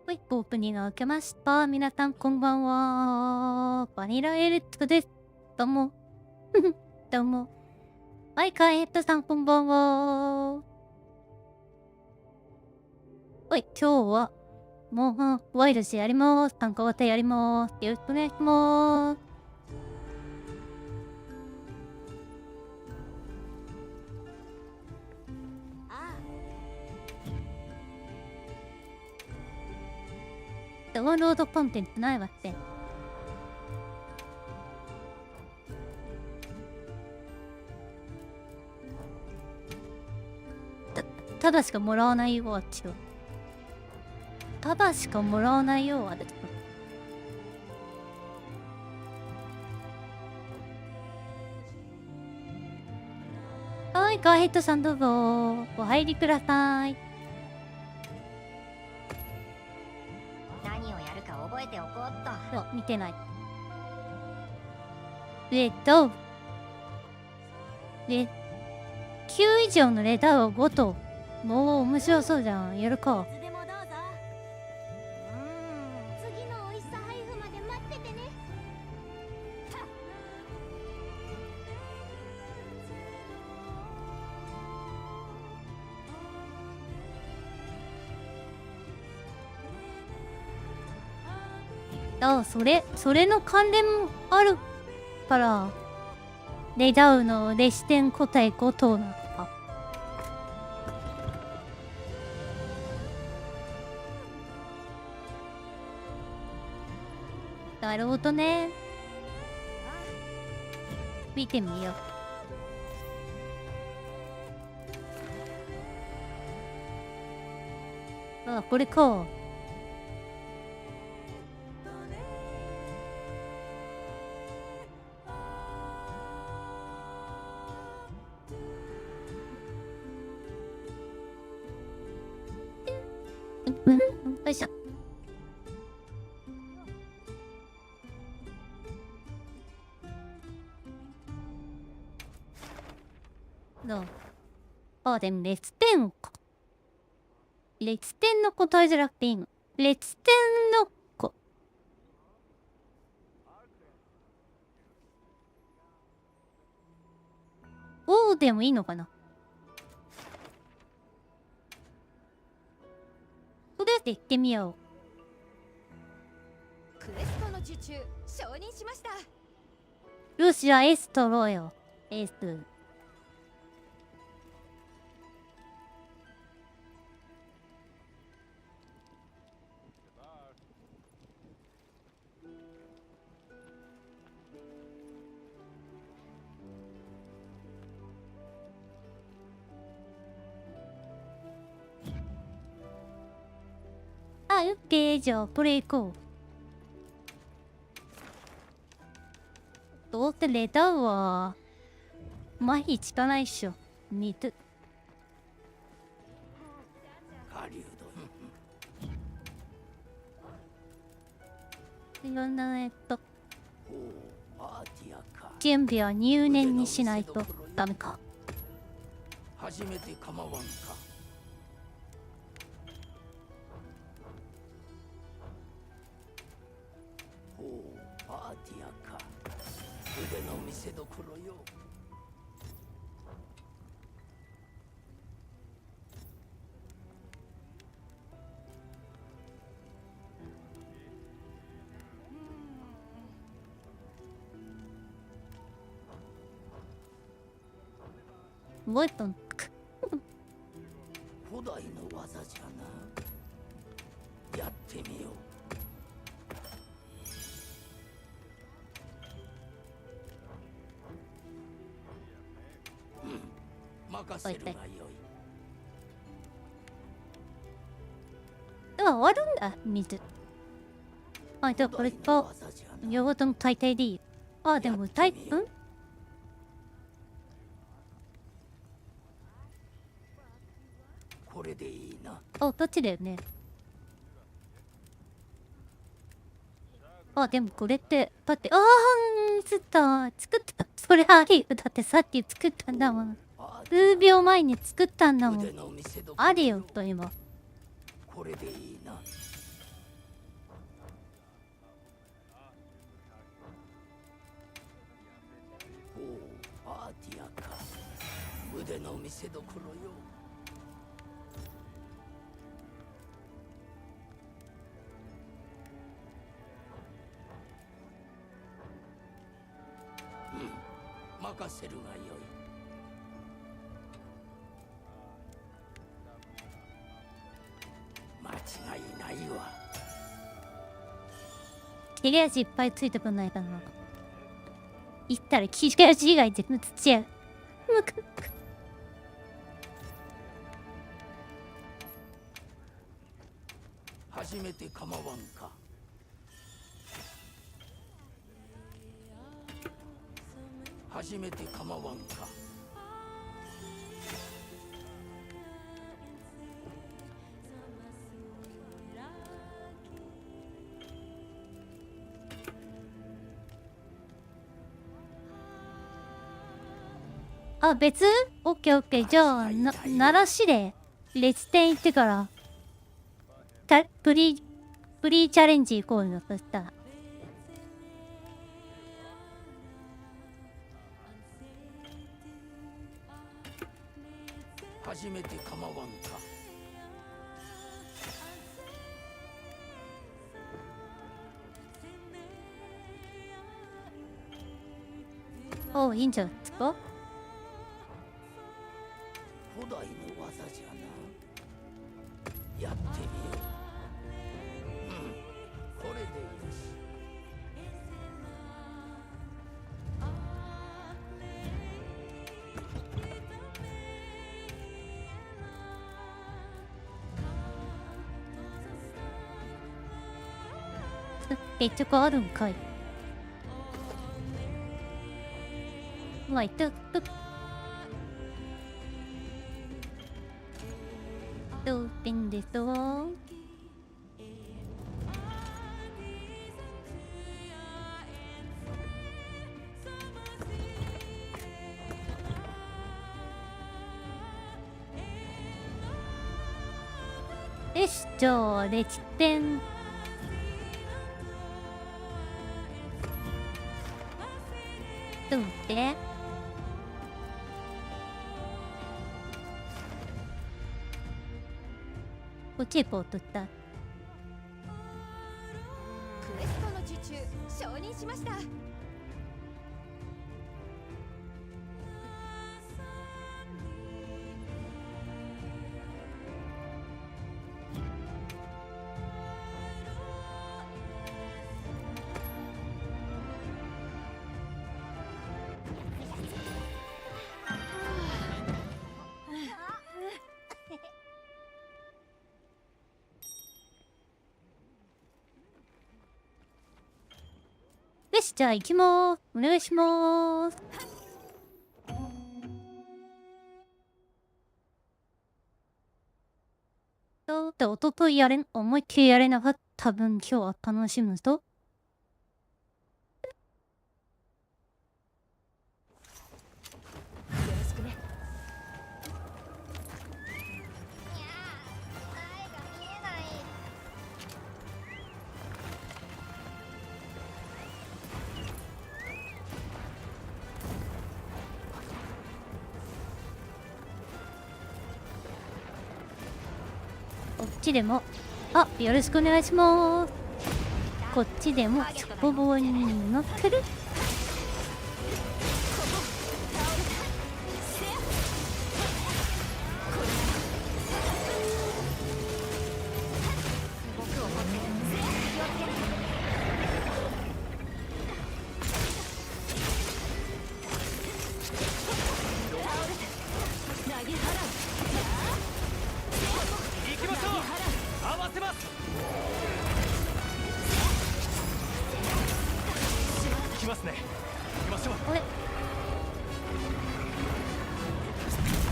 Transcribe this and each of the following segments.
ホイップオープニングが受けました。皆さんこんばんは。バニラエレットです。どうも。どうも。マイカーヘッドさんこんばんは。はい、今日は、もう、ワイルズやります。単価型やります。よろしくお願いします。ダウンロードコンテンツないわって。ただしかもらわないよ、あっちは。ただしかもらわないよ、あれ。はい、カーヘッドさんどうぞ。お入りください。何をやるか覚えておこうっと。見てない。9以上のレターを5と。もう面白そうじゃん。やるか。いつでもどうぞ。次の美味しさ配布まで待っててね。それの関連もあるから、レダウのレシテン答え5となのか。なるほどね。見てみよう。あ、これか。よいしょ。どうあ、でも列点か。列点の答えじゃなくていいの。列点の子。おーでもいいのかな。とりあえず行ってみよクエストの受注承認しました。う。よし、じゃあエース取ろうよ。エース。あ、オッケー。じゃあ、これ行こう。どうせレターは、麻痺つかないっしょ。見て。いろんな準備は入念にしないとダメか。初めて構わんか。ほう、パーティアか。腕の見せ所よ。覚えたん古代の技じゃな。やってみよう。任せるがよい。終わるんだ、水。あ、じゃあこれと、両方とも大抵でいい。あ、でもこれでいいな。あ、どっちだよね。あ、でもこれって、だって、作った。それありよ。だってさっき作ったんだもん。数秒前に作ったんだもん。ありよ、と今。これでいいな。おお、パーティアか。腕の見せ所よ。任せるがよい。間違いないわ。切れ味いっぱいついてくんないかな。言ったら切れ味以外全部つっちゃう。初めて構わんか。初めて構わんか。あ、別？オッケーオッケー。じゃあ、鳴らしで、列店行ってから、プリチャレンジ行こうよ、そしたら。初めて構わんか。おう、いいんじゃないですか。古代の技じゃな。やってみよう。これでよし。結局あるんかい。まあ、いった。どうてんですわ。よし、じゃあ、列店。どうてこっちへポートった。クエストの受注承認しました。し、じゃあ行きまーす。お願いしまーす。だって一昨日思いっきりやれなかった分、今日は楽しむぞ。こっちでも、あ、よろしくお願いしまーす。こっちでも、チョコボーに乗ってる。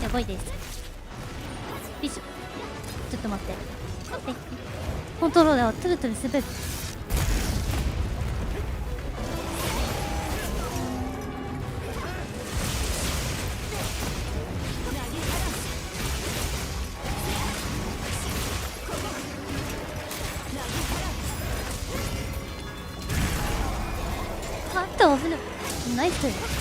やばいです。よいしょ。ちょっと待って。待って。コントローラーをトゥルトゥル滑る。あっと、危ない。ナイス。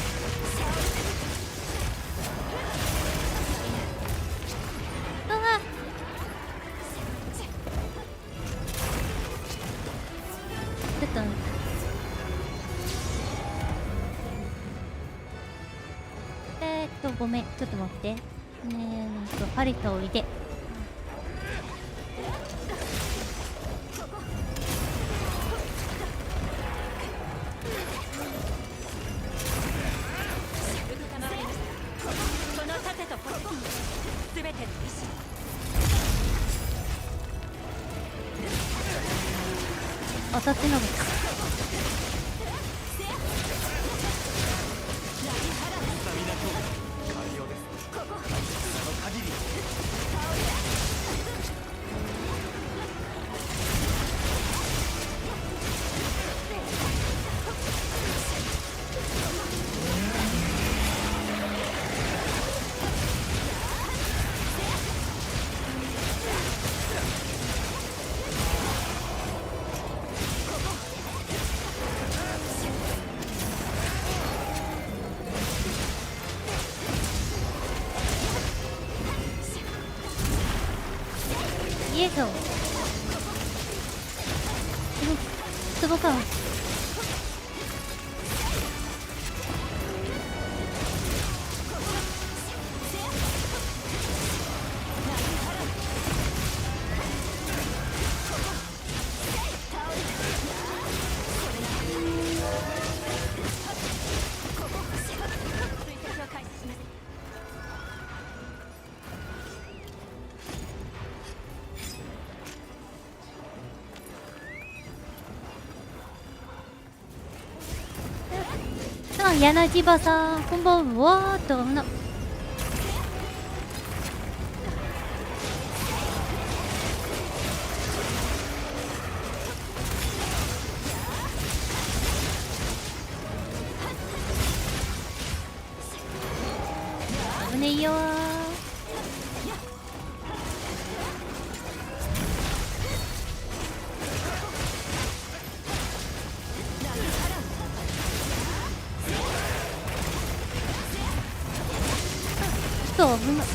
ごめん、ちょっと待って。パレットを置いて。当たってなかった。イエソツボか。柳葉さん、こんばんは。どうも。危ねえよー。そう危ない。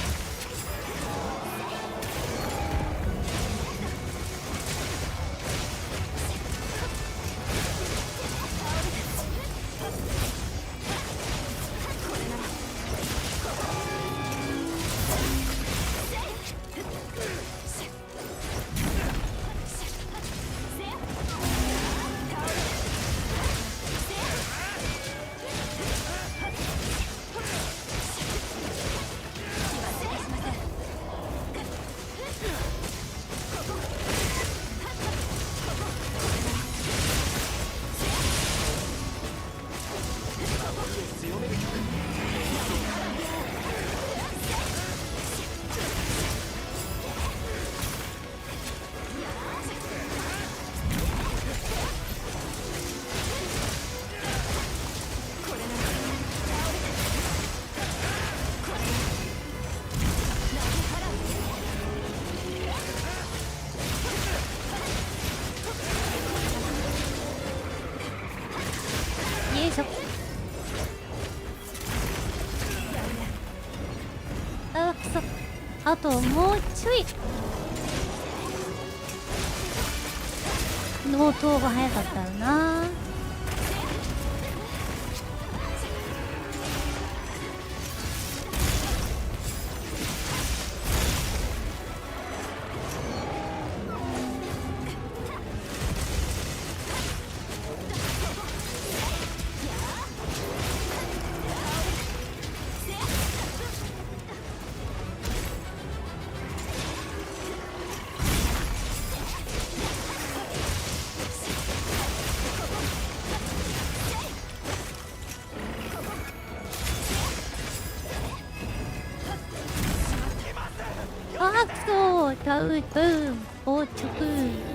ともうちょい納刀が早かったよな。あくそダウト硬直。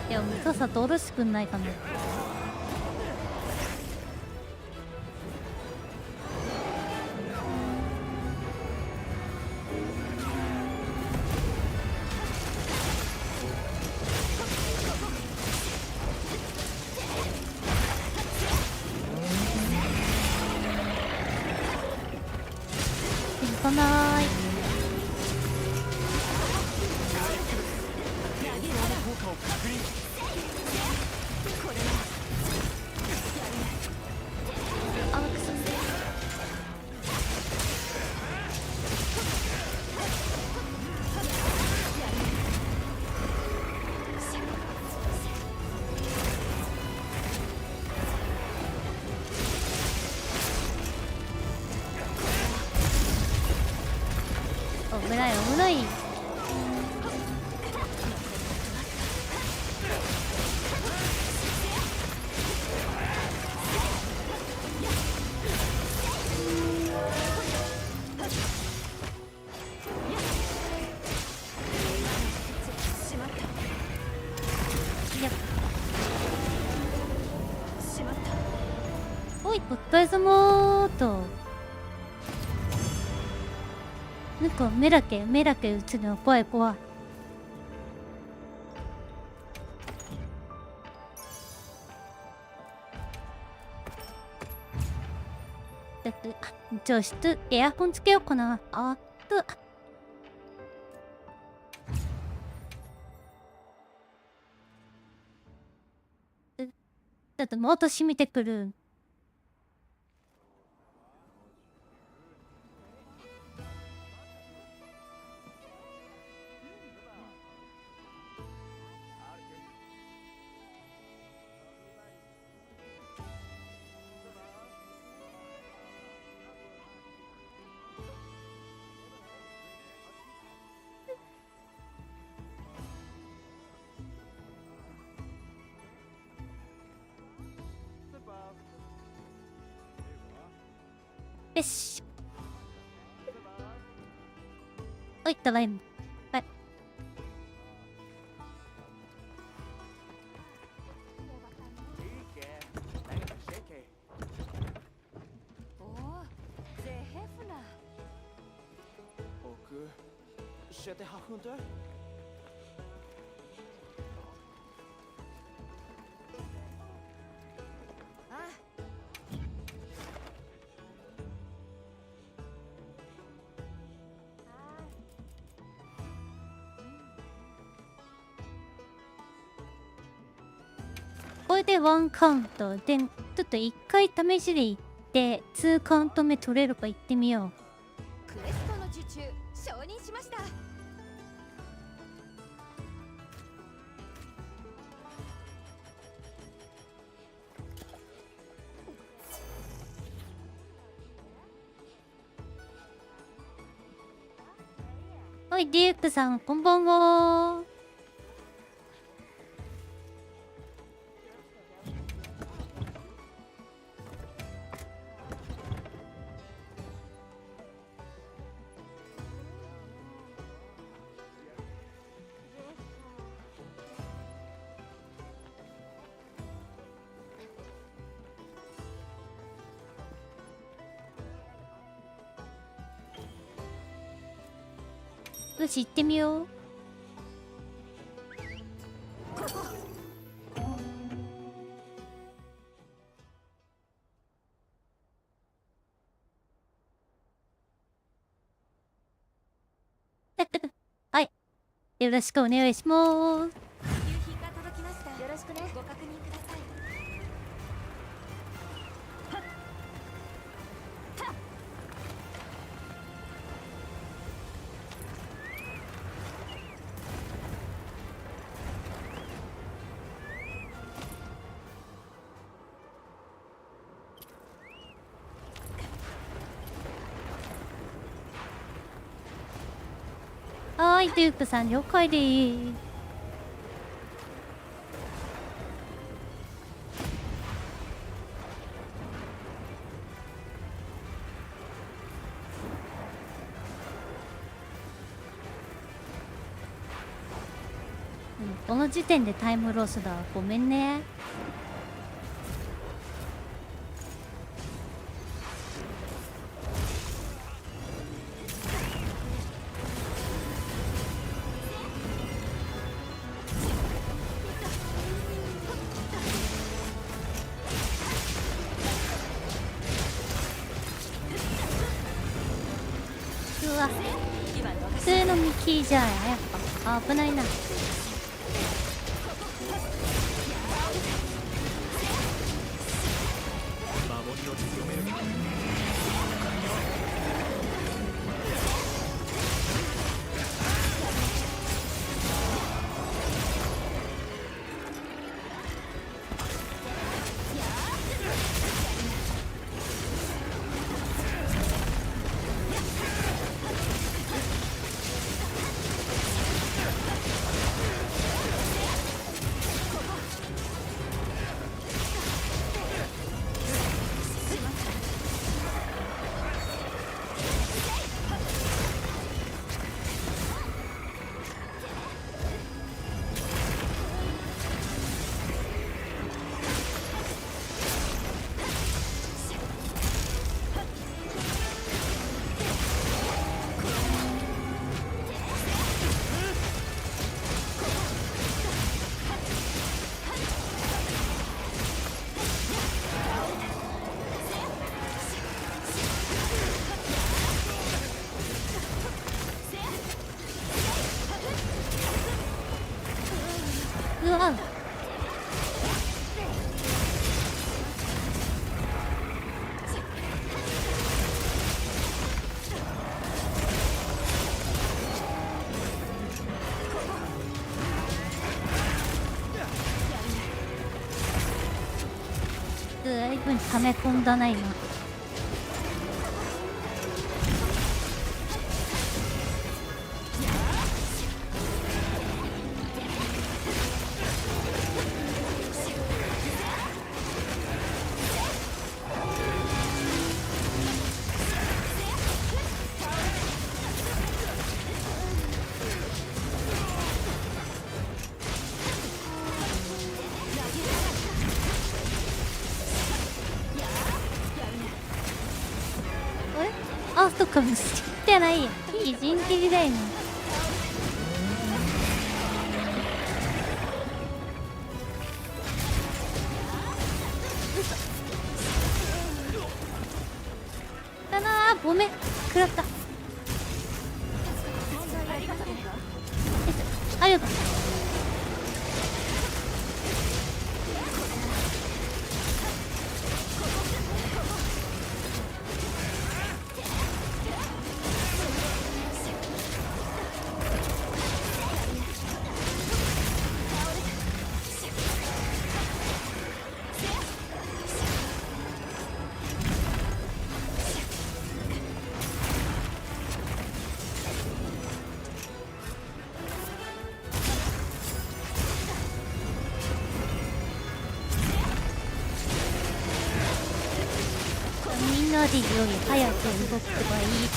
いや、もうさっさとおろしてくんないかな。行かない。あ、くそ。危ない危ない。おい、お疲れ様ーと。なんか目だけ映るの怖い怖い。だって除湿エアコンつけようかな。あっとだってもっと染みてくる。よし。おい、ただいま。はい。これでワンカウントで、ちょっと一回試しでいっって2カウント目取れるか行ってみよクエストの受注承認しました。う。はい、デュークさんこんばんは。よし行ってみよう。はい、よろしくお願いします。夕日が届きました。よろしくね。ご確認ください。はーい、デュークさん了解でーす。この時点でタイムロスだ。ごめんね。うわ、普通のミキじゃやっぱ危ないな。うわ、ずいぶん溜め込んだな今。あ、そっか、してないや。いい人気だよな。だなー、ごめん、食らった。ありがとう。時より早く動けばいいっ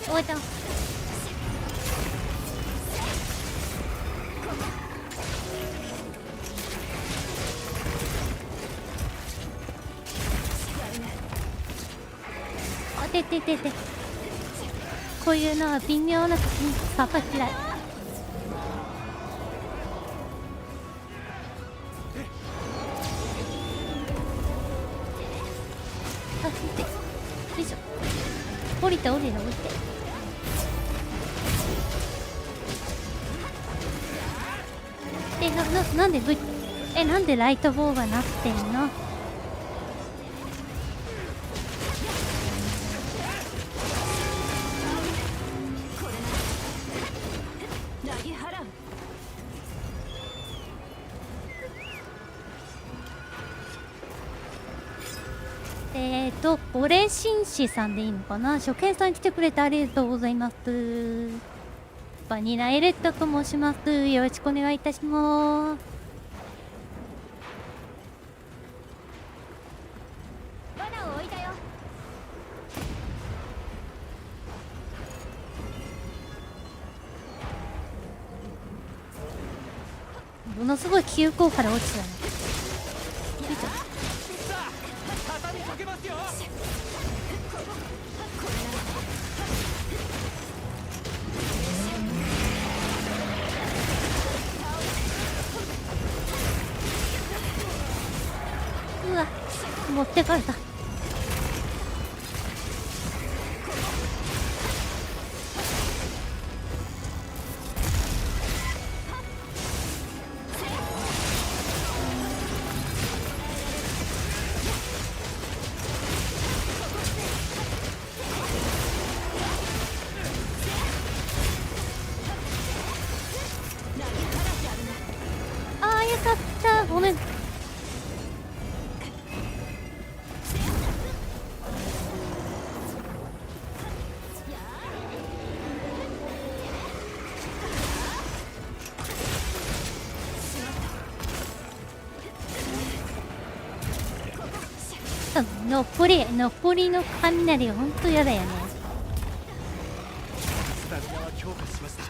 ておいた。あてててて、こういうのは微妙な時にパパ嫌い。あ、見て。よいしょ。降りて降りて降りて。なんでなんでライトボーがなってんの？オレ紳士さんでいいのかな。初見さん来てくれてありがとうございます。バニラエレットと申します。よろしくお願いいたします。罠を置いたよ。ものすごい急降下で落ちたね。畳みかけますよ。うわ、持ってかれた。あー、よかった。ごめん。残りの雷がほんと嫌だよね。スタミナは強化しました。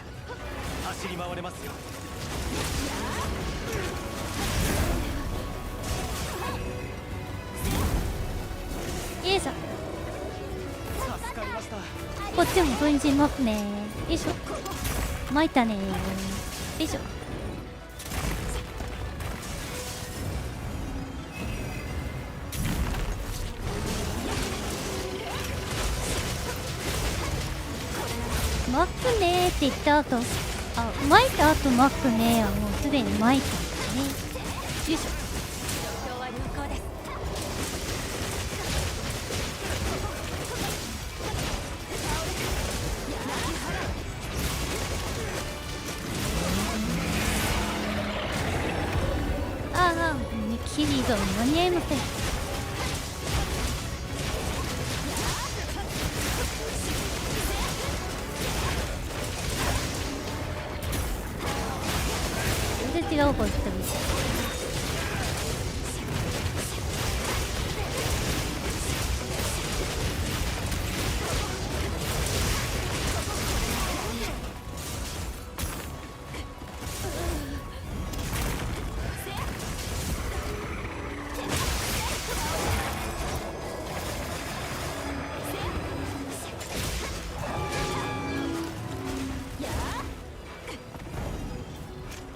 走り回れますよ。よいしょ。助かりました。こっちも分身ますね。よいしょ。巻いたね。よいしょ。巻くねーって言った後、巻いた後巻くねーはもうすでに巻いたんだね。よいしょ。状況は良好です。キリが間に合いません。全然違う方行ってる。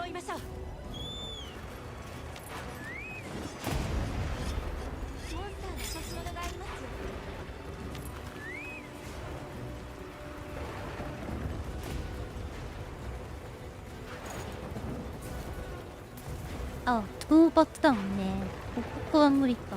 追いましょう。モンスターの差し物がありますよ。あ、討伐だもんね。ここは無理か。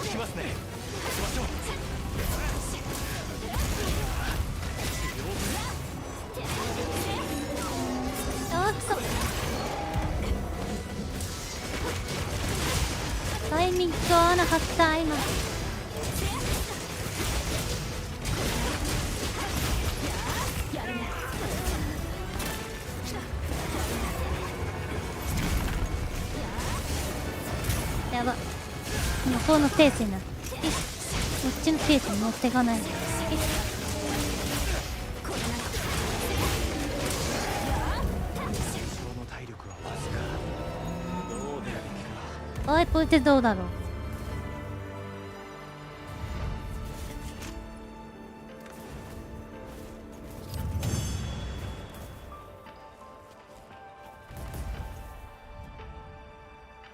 行きますね。行きましょう。合わなかった今。やば、向こうのペースになる。こっちのペースに乗っていかない。おい、こいつどうだろう。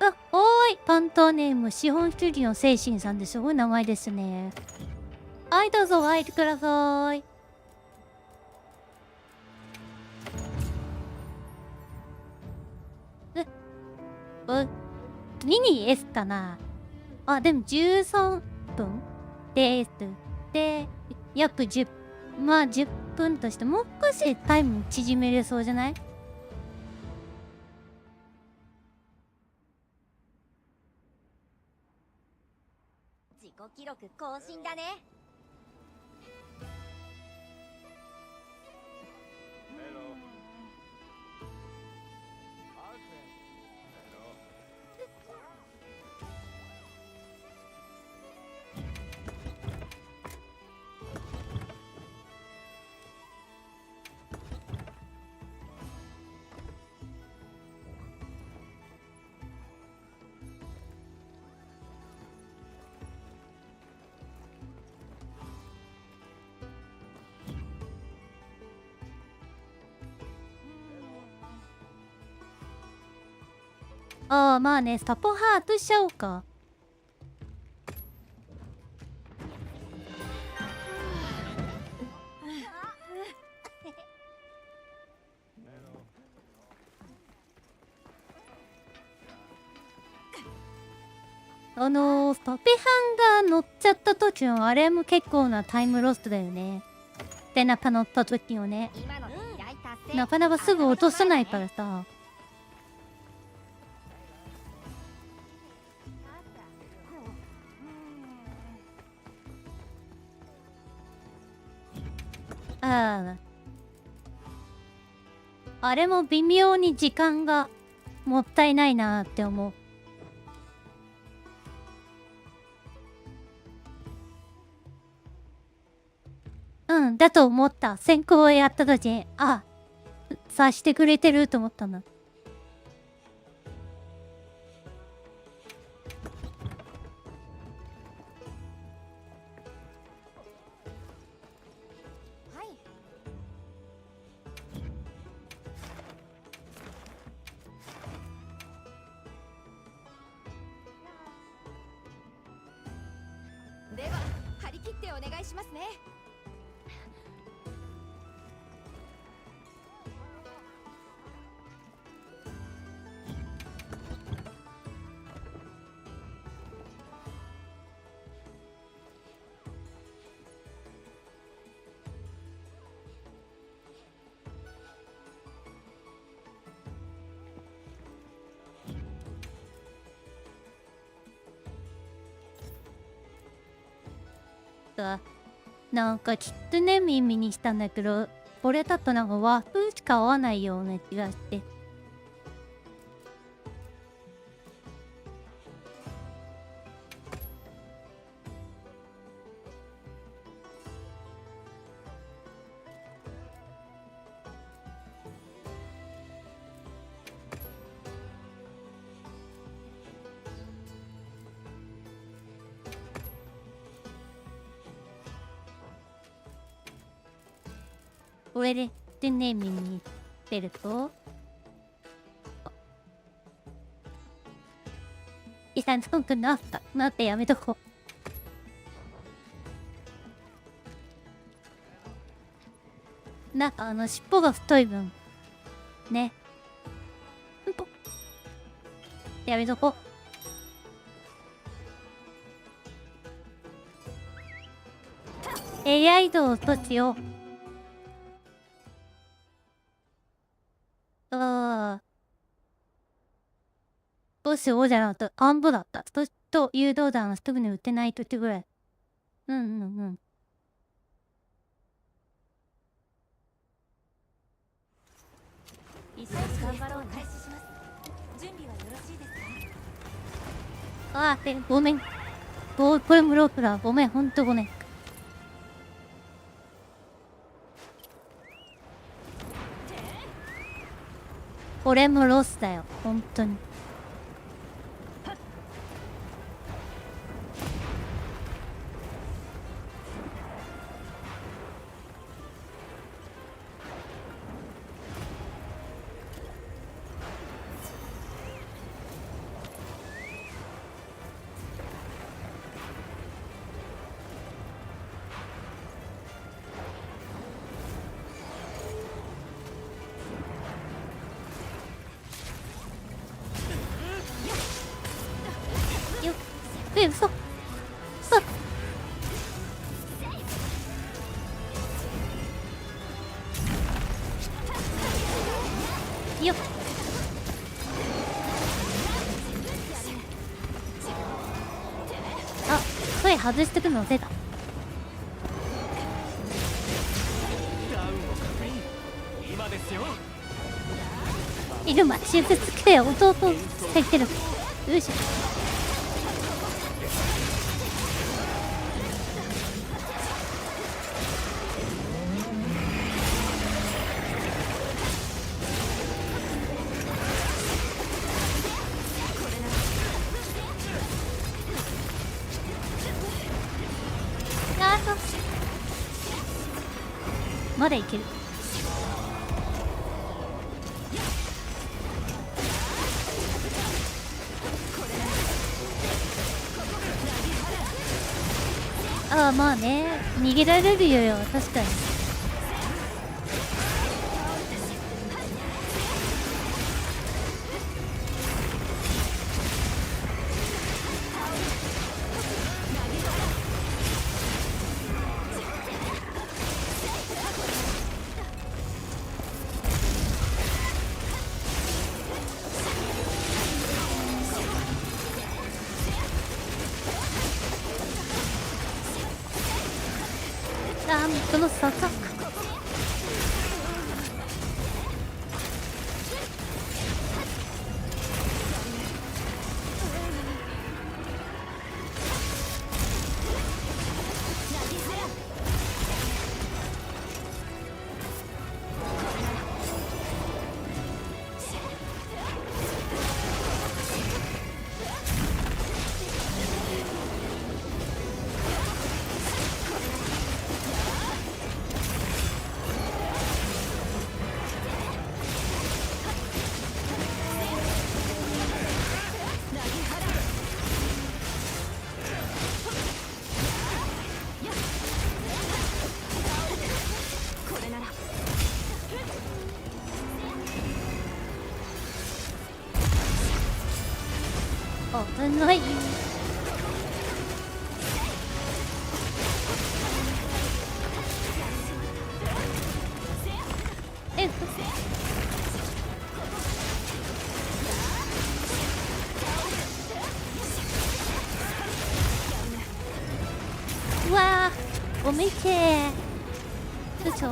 あ、おーい、パントネーム資本主義の精神さんですごい名前ですね。はい、どうぞお入りください。ミニ S かなあ、でも13分です。で、約10、まあ10分としてもう少しタイム縮めれそうじゃない？自己記録更新だね。ああ、まあね、サポハートしちゃおうか。パペハンが乗っちゃった時のあれも結構なタイムロスだよね。で、ナパ乗った時のね。今ので依頼達成。なかなかすぐ落とせないからさ。ああ。あれも微妙に時間がもったいないなって思う。うん、だと思った。先行をやった時に、あ、察してくれてると思ったな。はい。では張り切ってお願いしますね。なんかきっとね耳にしたんだけど、これだとなんか和風しか合わないような気がして。これでね耳にしてると、遺産つくなったなってやめとこう。なんか尻尾が太い分ね、うんぽやめとこう。エリア移動としよう。ボス王者だとアンボだった。と誘導弾はすぐに撃てないとってぐらい。うんうんうん。一緒に頑張ろう。開始します。準備はよろしいですか？あー、ごめん。これもロープだ。ごめん、ほんとごめん。これもロスだよ、ほんとに。よっ、嘘。よっ。あ、声外してくのせだ。今ですよ。いるま、手術つけよ、弟入ってる。よいしょ。あーとまだいける。ああ、まあね、逃げられるよ、確かに。あー、この坂。危ない。えっ、うわー、ごめんけー。よいしょ。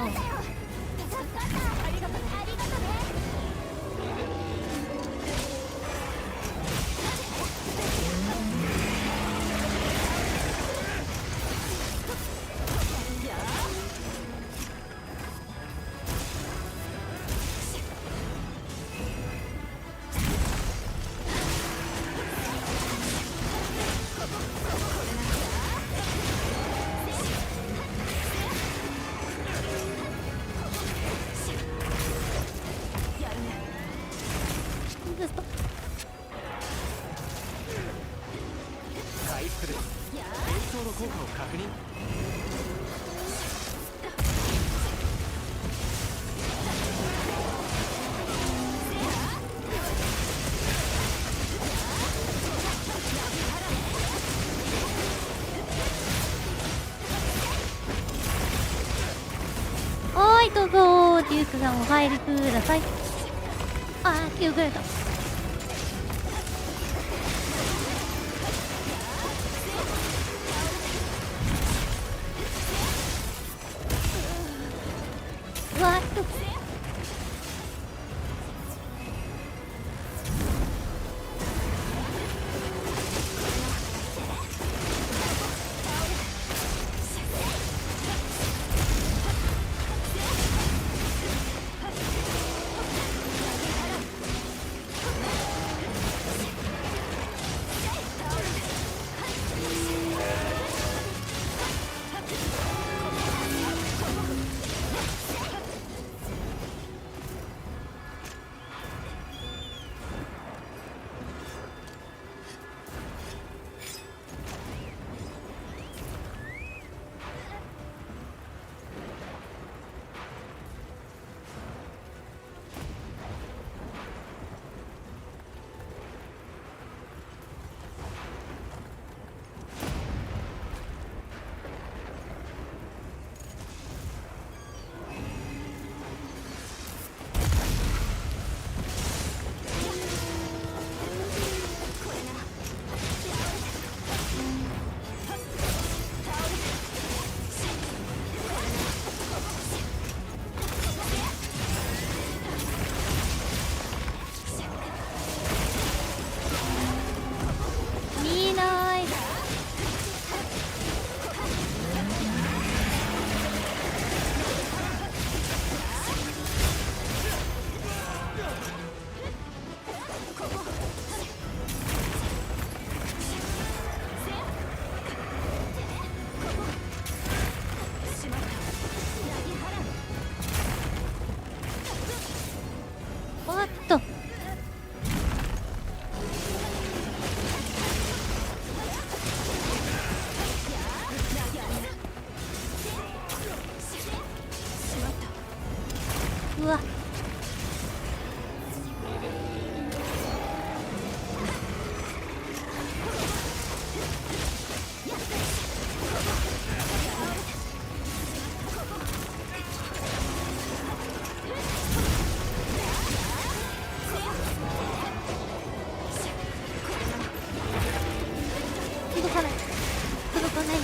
回復です。演奏の効果を確認。はい、どうぞデュークさんお入りください。あー、気をくれた。見ない。おっと。うわ。届かない。届かない。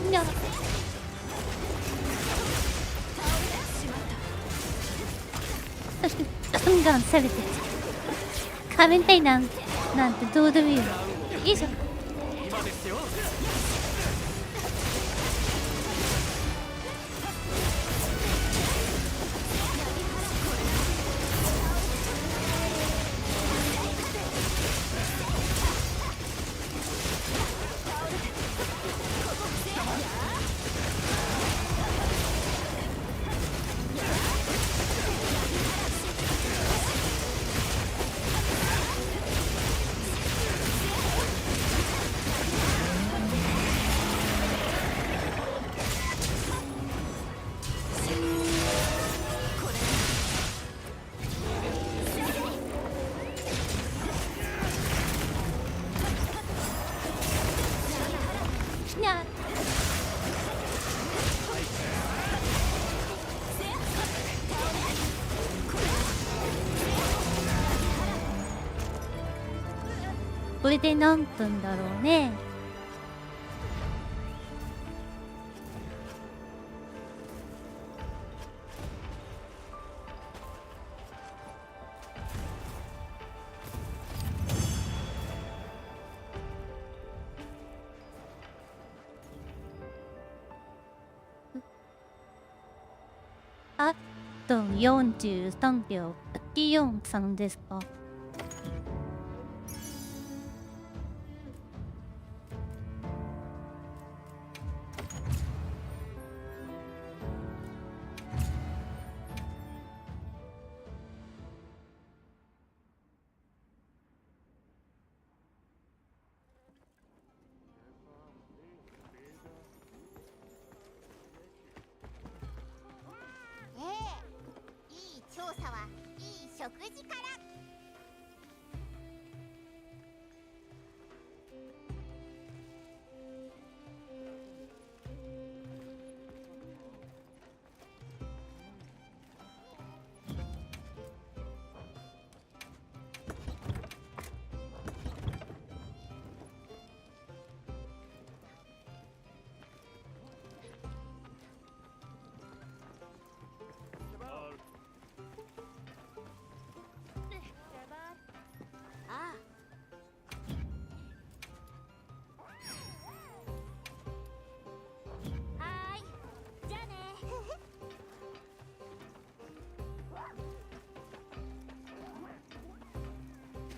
いや。確かにガンガンされてる。仮面体なんてどうでもいいよ。いいじゃん。今ですよ。にゃ。これで何分だろうね。あと43秒。43ですか。いい調査はいい食事から。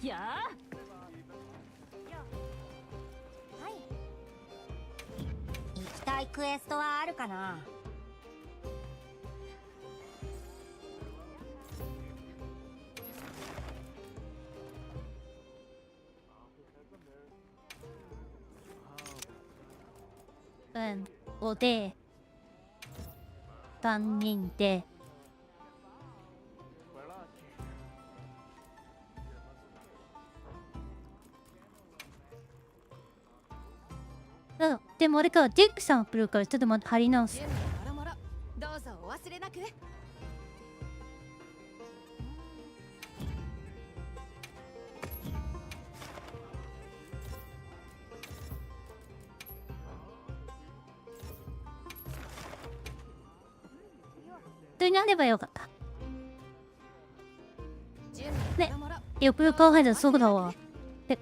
や行きたいクエストはあるかな。うんおで3人ででもあれかディックさん来るからちょっと待って貼り直す。準備もろもろどうぞお忘れなく。それになればよかった。準備もろもろよくよく考えたらそうだわ。で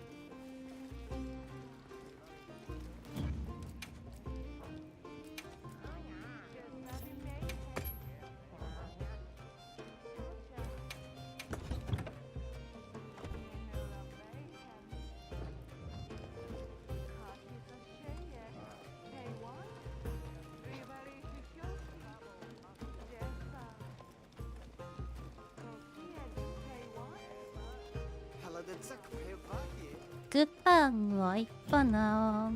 グパンはいっぱな。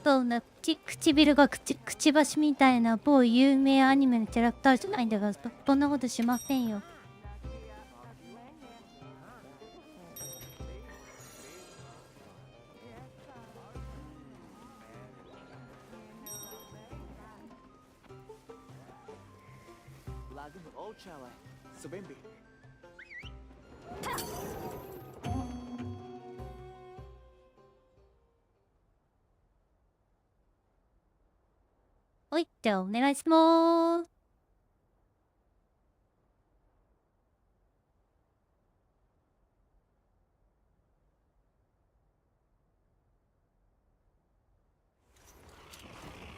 そうな唇がくちばしみたいな某有名アニメのキャラクターじゃないんだからそんなことしませんよ。はい、じゃあお願いしまーす。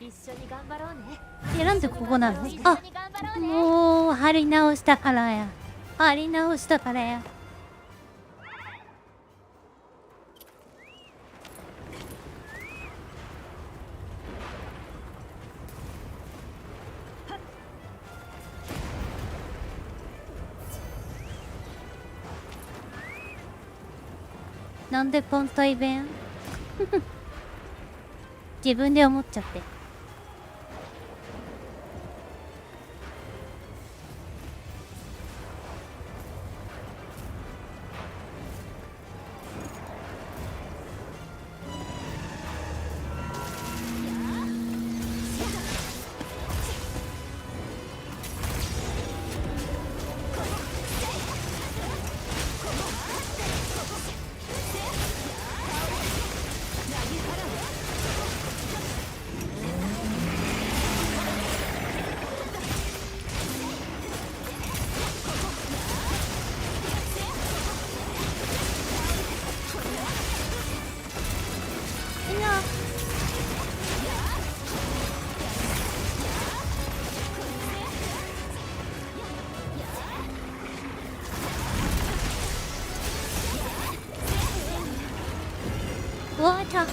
一緒に頑張ろうね。なんでここなの？一緒にあ、頑張ろうね。もう貼り直したからや。貼り直したからや。なんで関西弁自分で思っちゃって。うわーちゃん。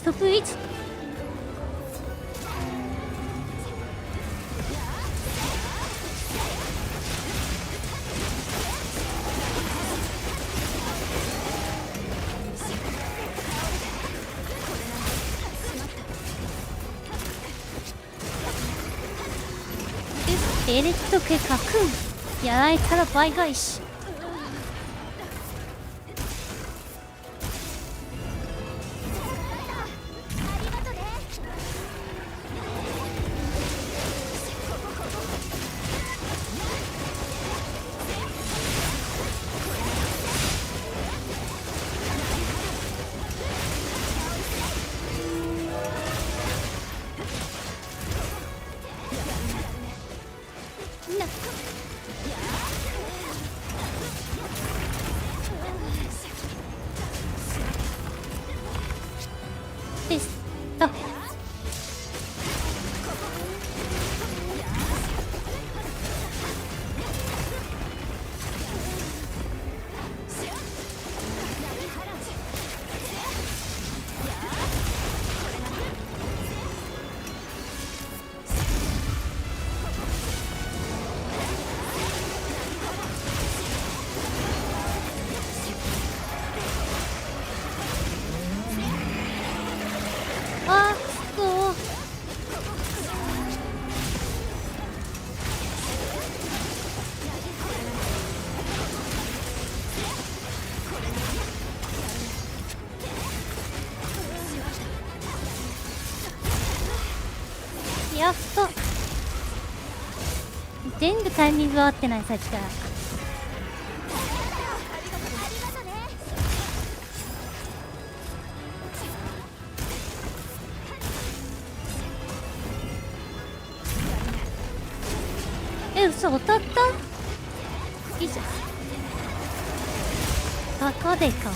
得意。エレクトケカクンやられたら倍返し。タイミング合ってないさっきから。え、嘘、当たった。いいじゃん。高でか。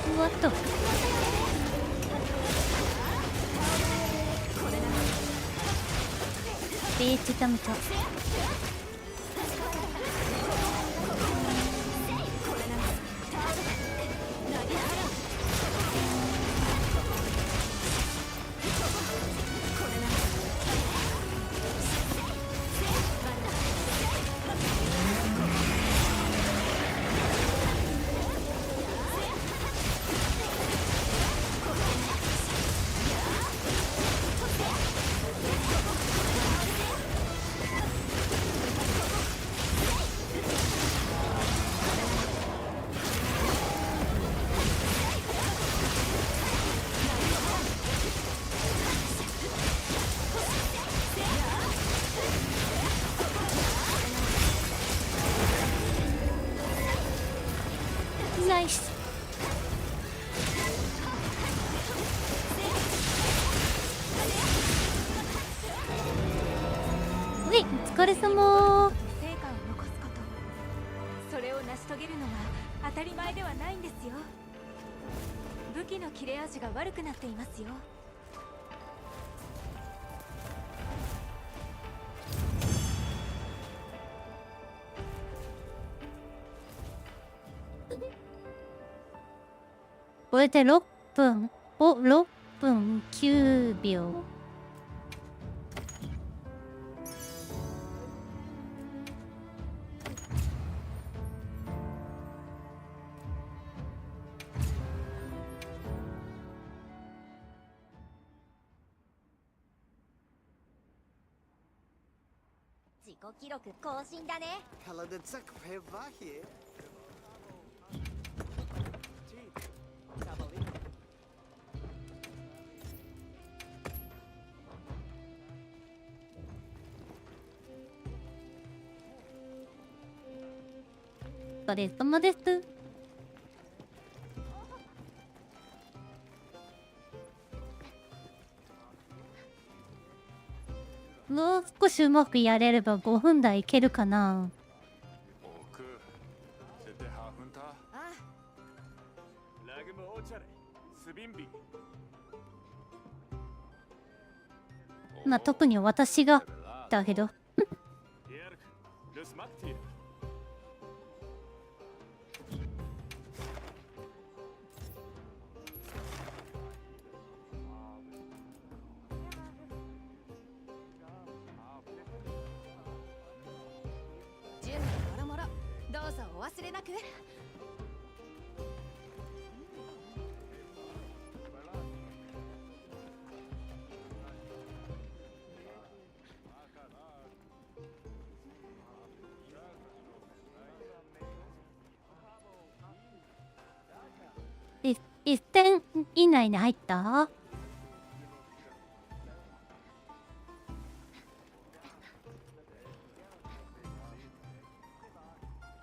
うわっと。ベーチダムと。ナイス。うい、お疲れ様。成果を残すこと、それを成し遂げるのは当たり前ではないんですよ。武器の切れ味が悪くなっていますよ。これで6分6分9秒。自己記録更新だね。 Hela det zack peva here. お疲れ様です。もう少しうまくやれれば5分台いけるかな。Oku. Sete hafunta. あ Lagum ochare. Sbimbi. まあ特に私がだけど。 Yerk. Lusmaktir. 準備もろもろ、どうぞお忘れなく。1点以内に入った。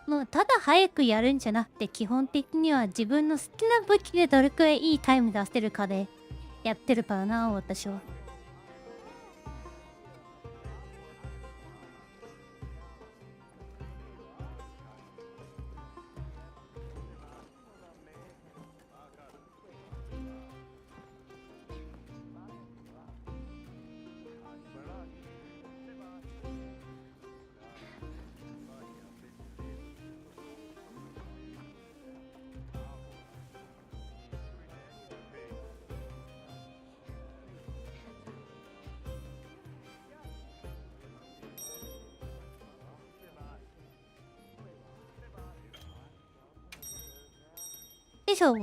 もうただ早くやるんじゃなくて、基本的には自分の好きな武器でどれくらいいいタイム出せるかでやってるからな、私は。いしょ。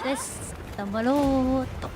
です。頑張ろうっと。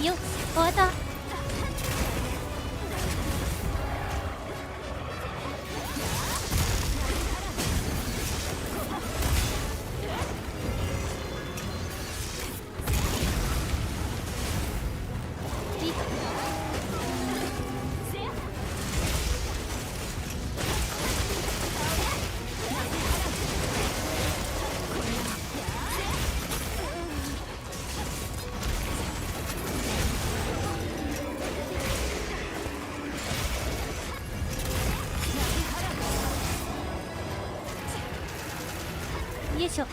よっ、終わった。よいしょ。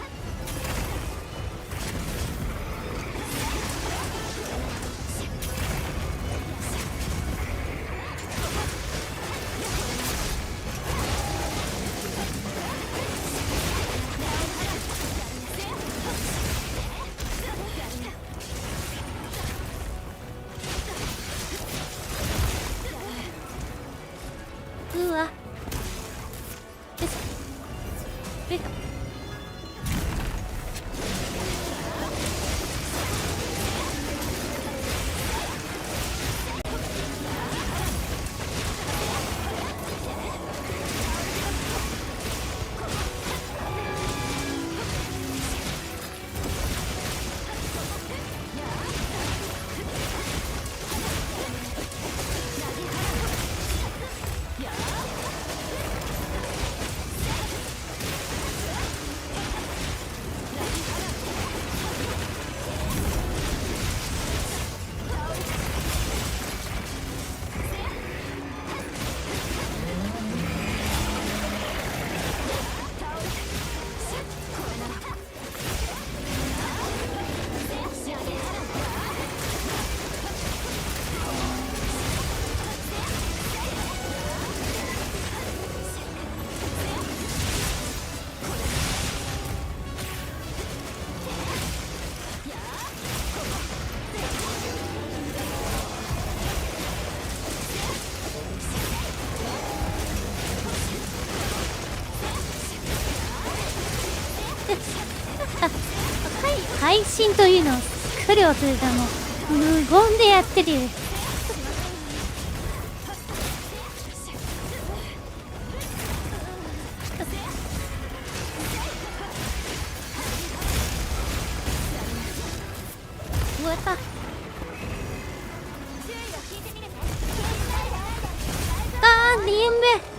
うわ。よいしょ。よいしょ。配信というのを苦慮するため無言でやってる。終わった。2円目。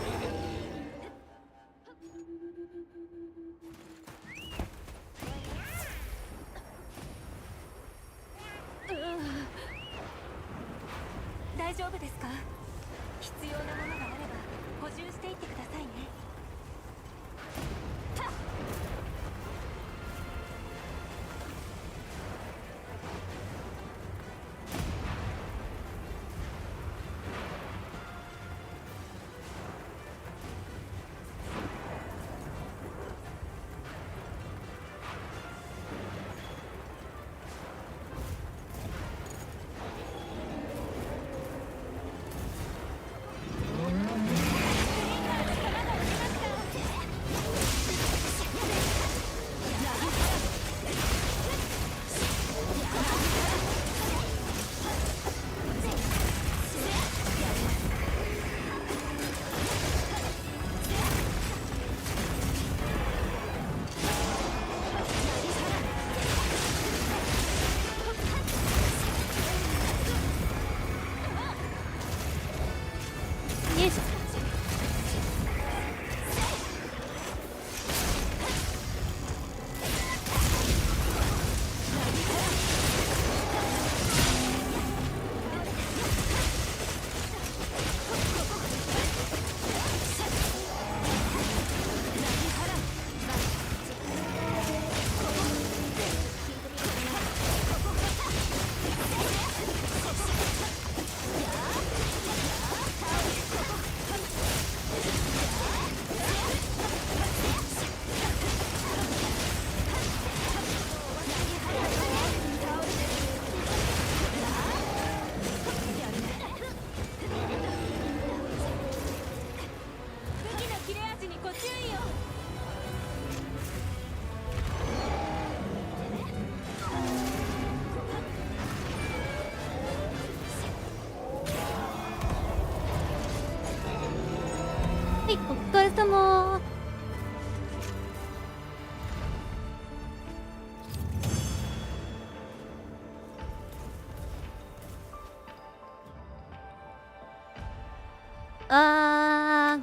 い、お疲れ様。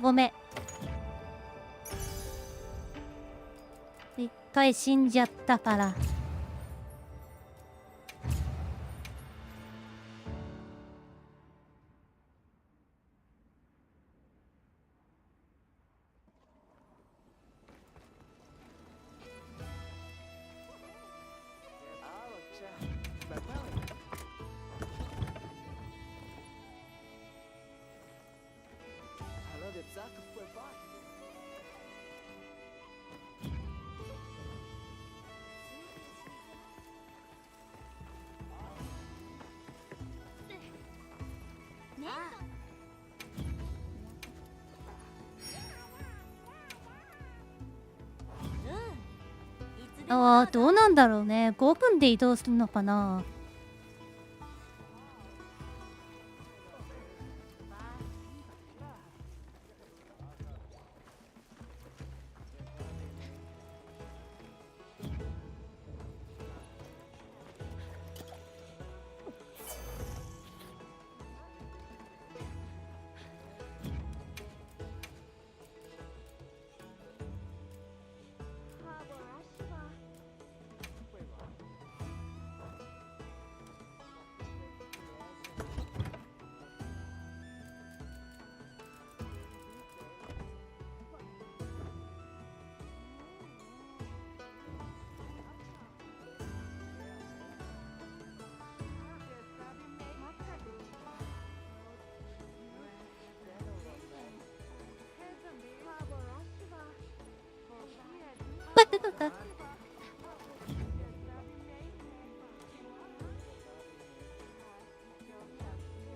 ごめん。一回死んじゃったから。どうなんだろうね。5分で移動するのかな。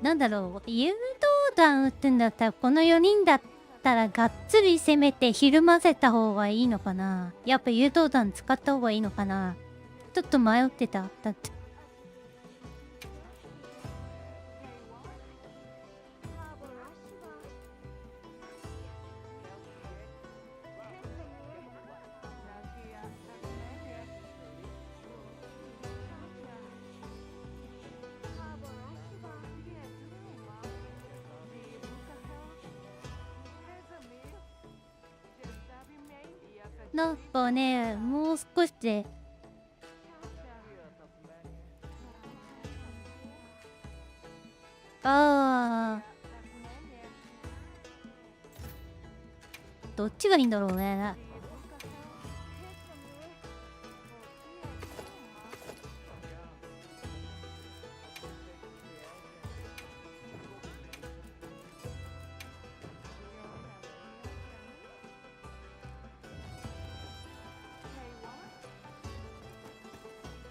なんだろう、誘導弾撃ってんだったら、この4人だったらがっつり攻めてひるませた方がいいのかな。やっぱ誘導弾使った方がいいのかな。ちょっと迷ってた。だって。なんかね、もう少しで。どっちがいいんだろうね。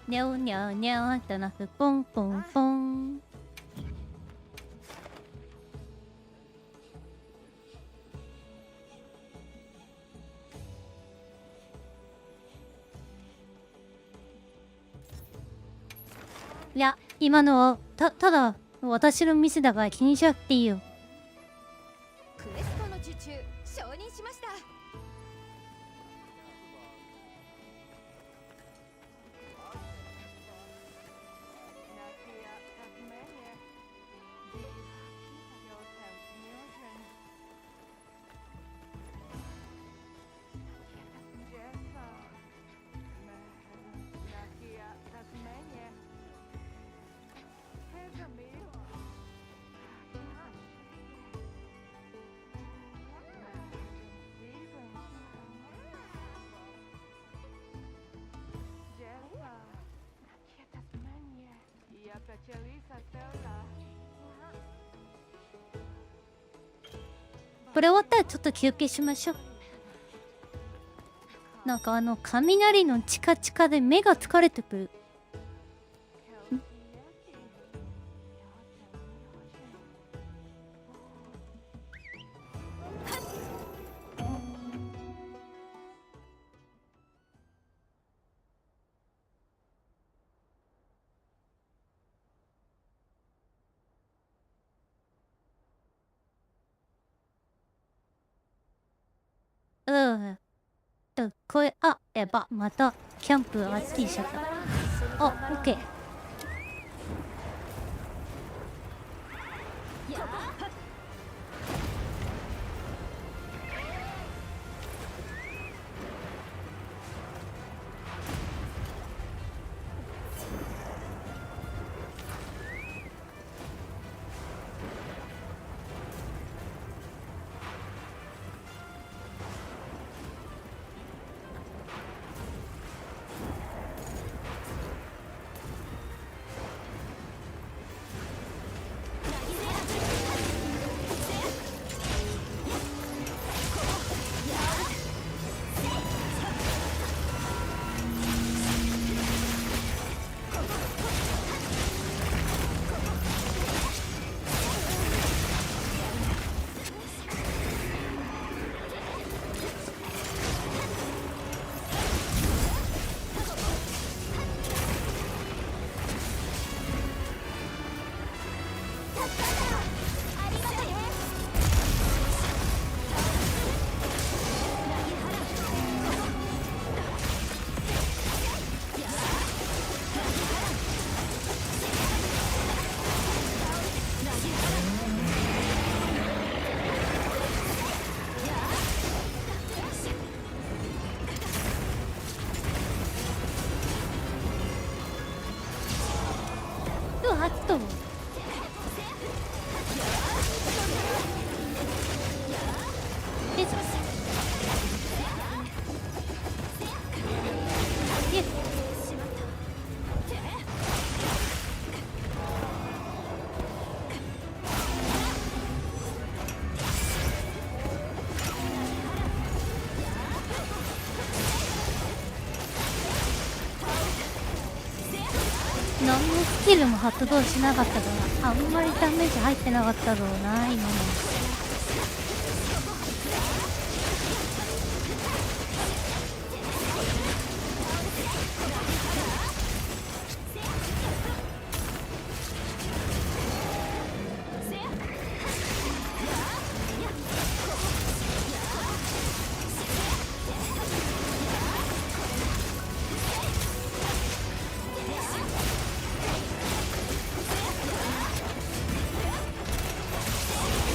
にゃおにゃおにゃおじゃなくポンポンポン。いや、今のはただ私のミスだから気にしなくていいよ。クエストの受注承認しました。これ終わったらちょっと休憩しましょう。なんか雷のチカチカで目が疲れてくる。うん。これ、あ、やば、また、キャンプあっちにしちゃった。あ、オッケー。うわっと。えっ。えっ。何もスキルも発動しなかったからあんまりダメージ入ってなかったろうな今の。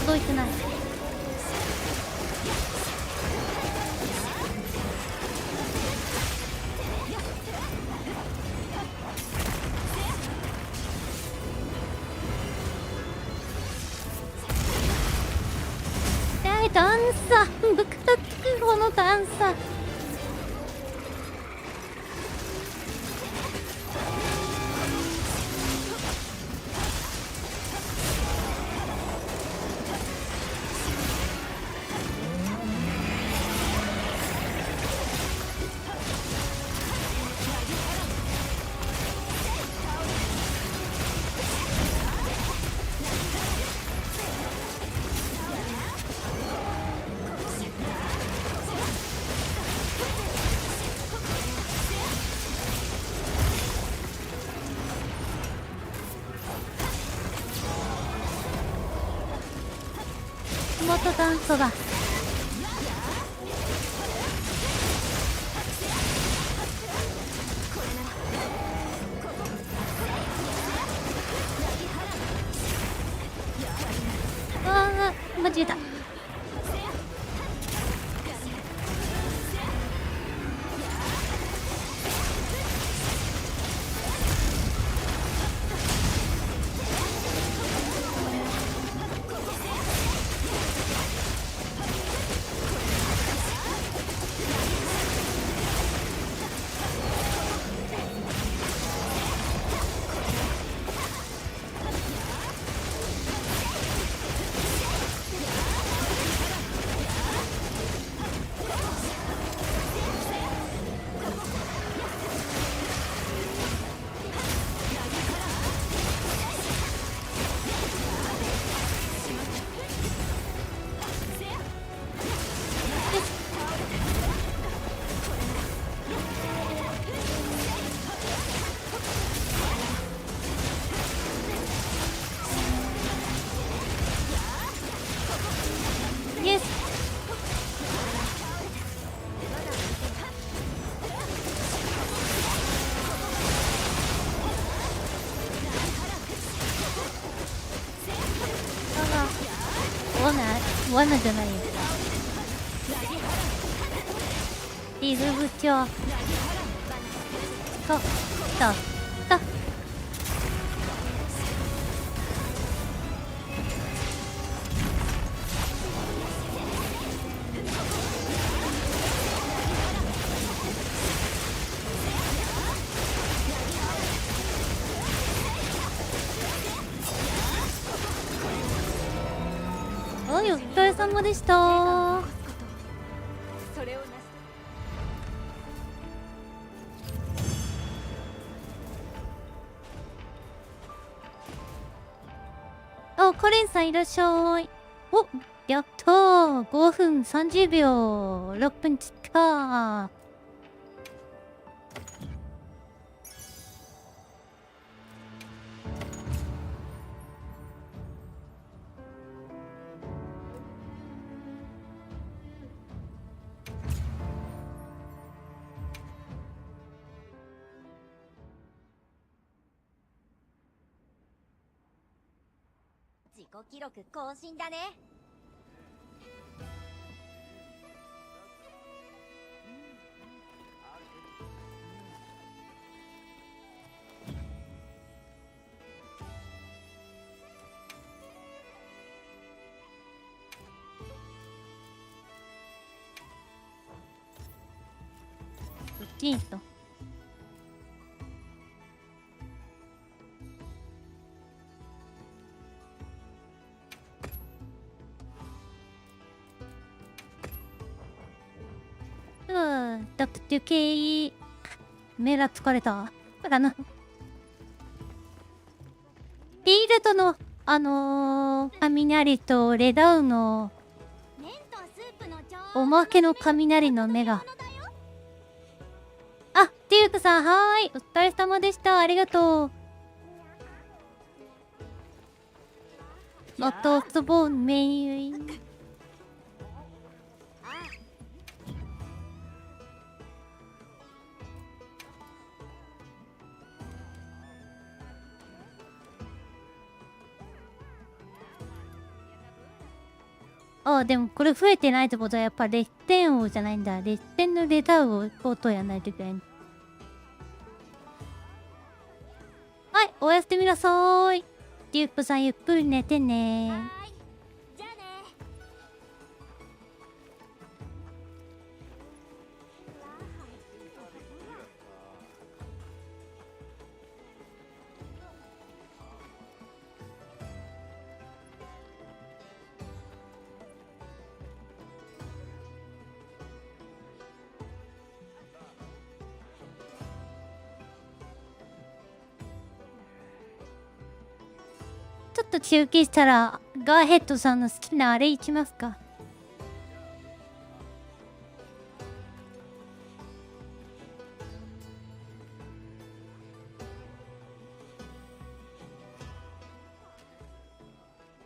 届いてない。段差ムカつくこの段差。また段差だ。ああ間違えた。罠じゃないよ。リズム調。と、はい、お疲れ様でした。それを成しあ、カレンさんいらっしゃい。お、やったー。5分30秒。6分切ったー。自己記録更新だね。いいと。ダプテュケイ。目が疲れた。フィールドの、雷とレダウの、おまけの雷の目が。あ、デュークさん、はーい。お疲れ様でした。ありがとう。ノットスボーンメイン。あ、でもこれ増えてないってことはやっぱ列天王じゃないんだ。列天のレタウをポートやんないといけない。はい、おやすみなさーい。デュークさんゆっくり寝てね。じゃあね。ちょっと休憩したらガーヘッドさんの好きなあれいきますか。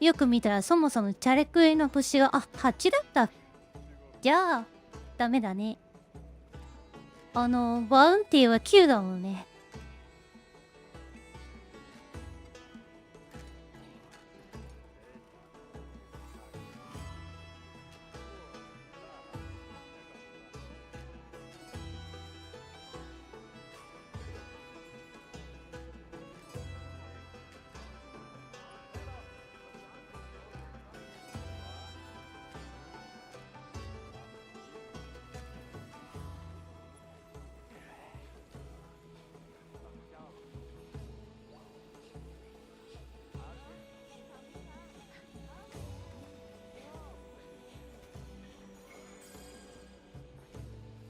よく見たらそもそもチャレクエの星が8だった。じゃあダメだね。バウンティーは9だもんね。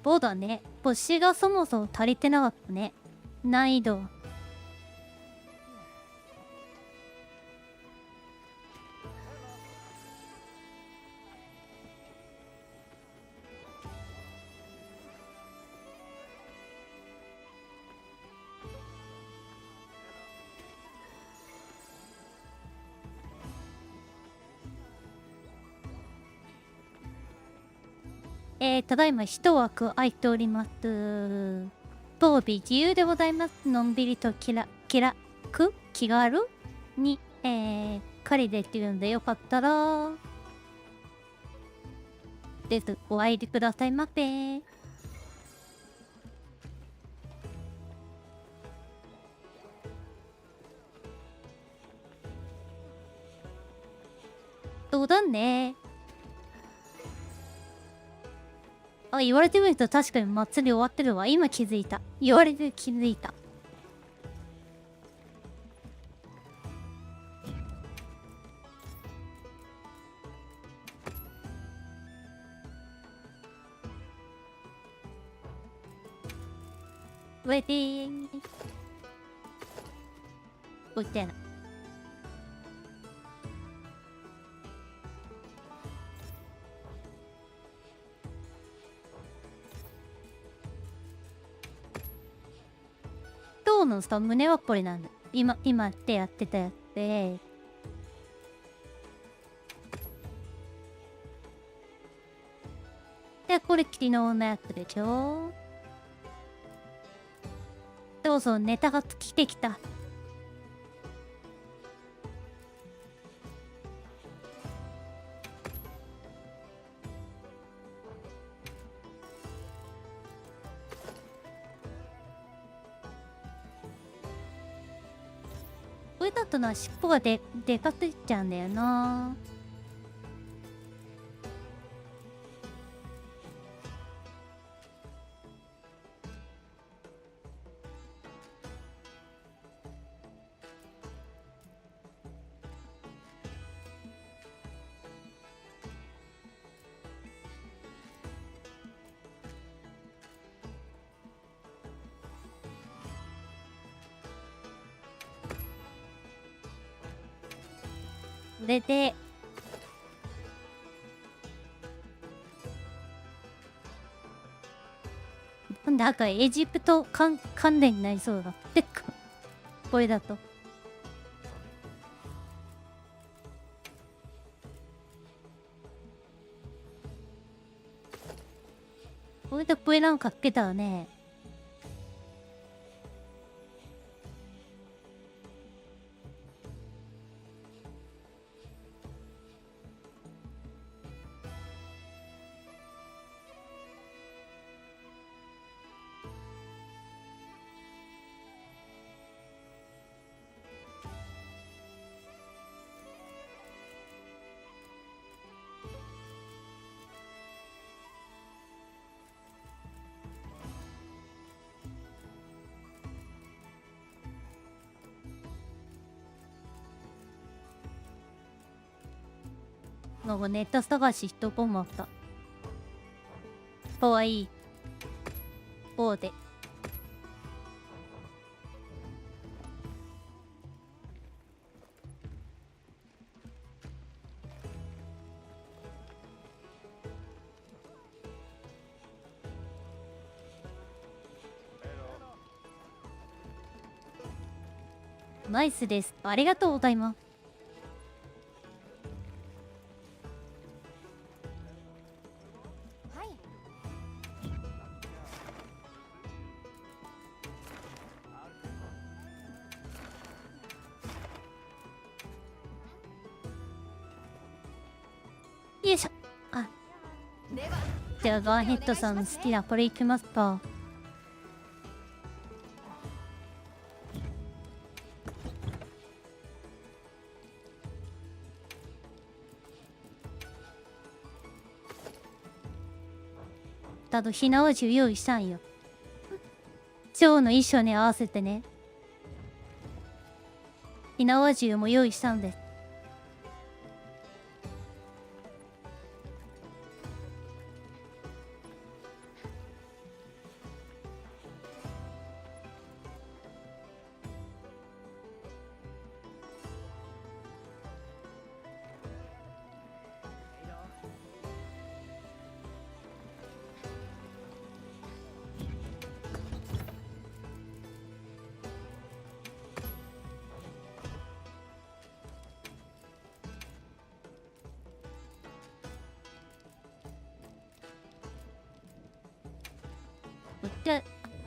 そうだね。星がそもそも足りてなかったね。難易度。ただいま一枠空いております。当日自由でございます。のんびりと気軽に、借りれっていうのでよかったら、です。お入りくださいませ。そうだね。あ、言われてみると確かに祭り終わってるわ。今気づいた。言われて気づいた。ウェイティング。置いてない。今日のさ、胸はこれなんだ。今ってやってたやつで。で、これ昨日のやつでしょ。そうそう、ネタが尽きてきた。これだとな、尻尾がでかすぎちゃうんだよな。それで、なんかエジプト関連になりそうだ。てか、これだと。これでこれなんかかけたらね。なんかネタ探し一本もあった。かわいい。こうで。ナイスです。ありがとうございます。はい。よいしょ。あ、じゃあガーヘッドさん好きなこれいきますか。あとひなわじゅう用意したんよ。蝶の衣装に合わせてね。ひなわじゅうも用意したんです。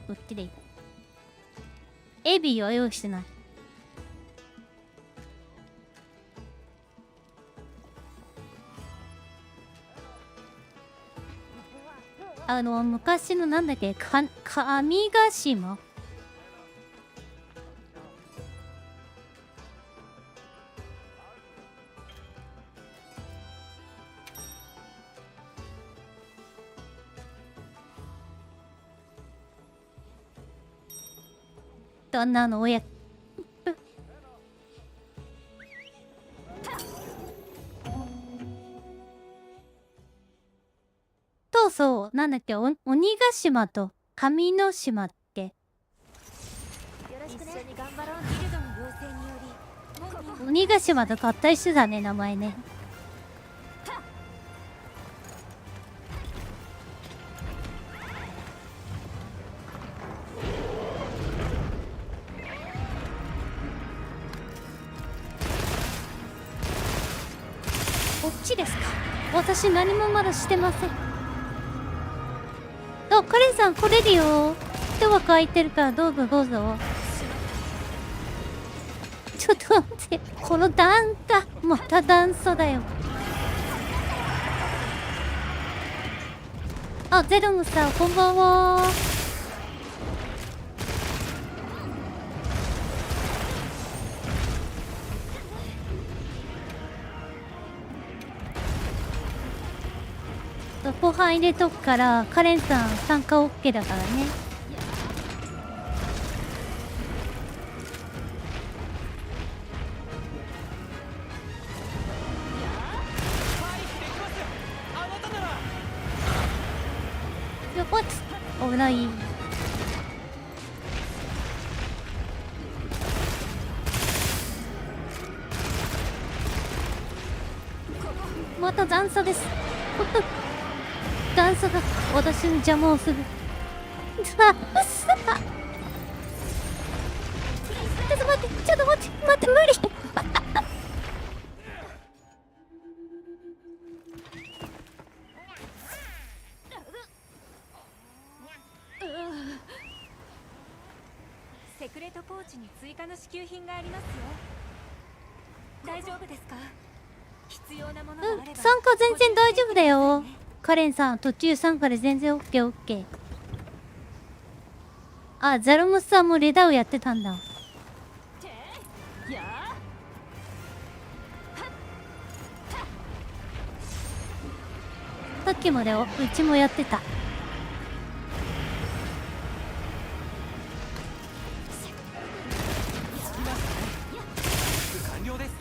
こっちでいい。エビは用意してない。昔のなんだっけ、神ヶ島。旦那の親と、そう、なんだっけ、鬼ヶ島と神の島って。よろしくね。一緒に頑張ろう。ギルドの要請により鬼ヶ島と合体してたね、名前ね。こっちですか。私何もまだしてません。あ、カレンさん来れるよ。人は空いてるからどうぞどうぞ。ちょっと待って、この段がまた段差だよ。あ、ゼロムさんこんばんは。後半入れとくからカレンさん参加 OK だからね。やばっ、危ない。また段差です。段差が私に邪魔をする。ちょっと待って、ちょっと待って、待って、無理。セクレートポーチに追加の支給品がありますよ。大丈夫ですか？必要なものがあれば。参加全然大丈夫だよ。カレンさん途中参加で全然 OK。 あ、ザルムスさんもレダーをやってたんだ。さっきまでうちもやってた。完了です。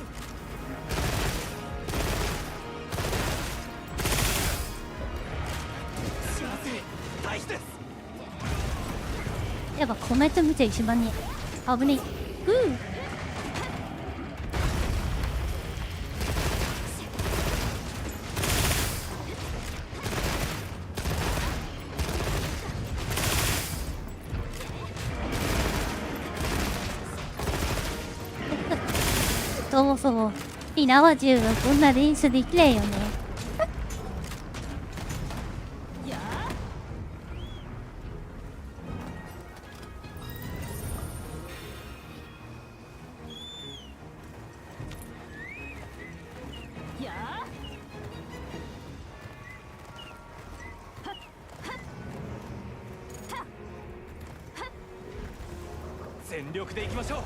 大事です。やっぱコメント見ちゃ一番ね危ねえ。そもそも火縄銃はこんな練習できないよね。全力でいきましょう。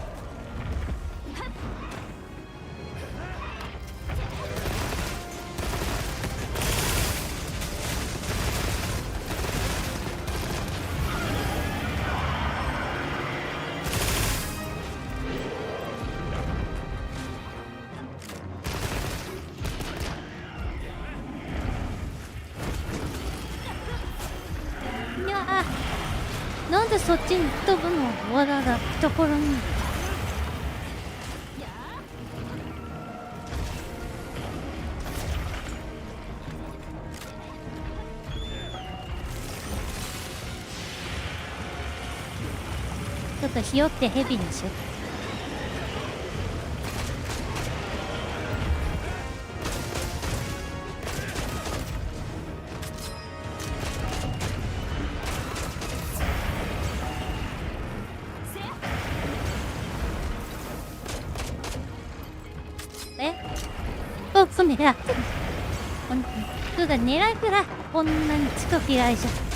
いやー、なんでそっちに飛ぶの？わざわざ懐に。ちょっとひよってヘビにしよう。そうだ、狙いからこんなに近くいられちゃう。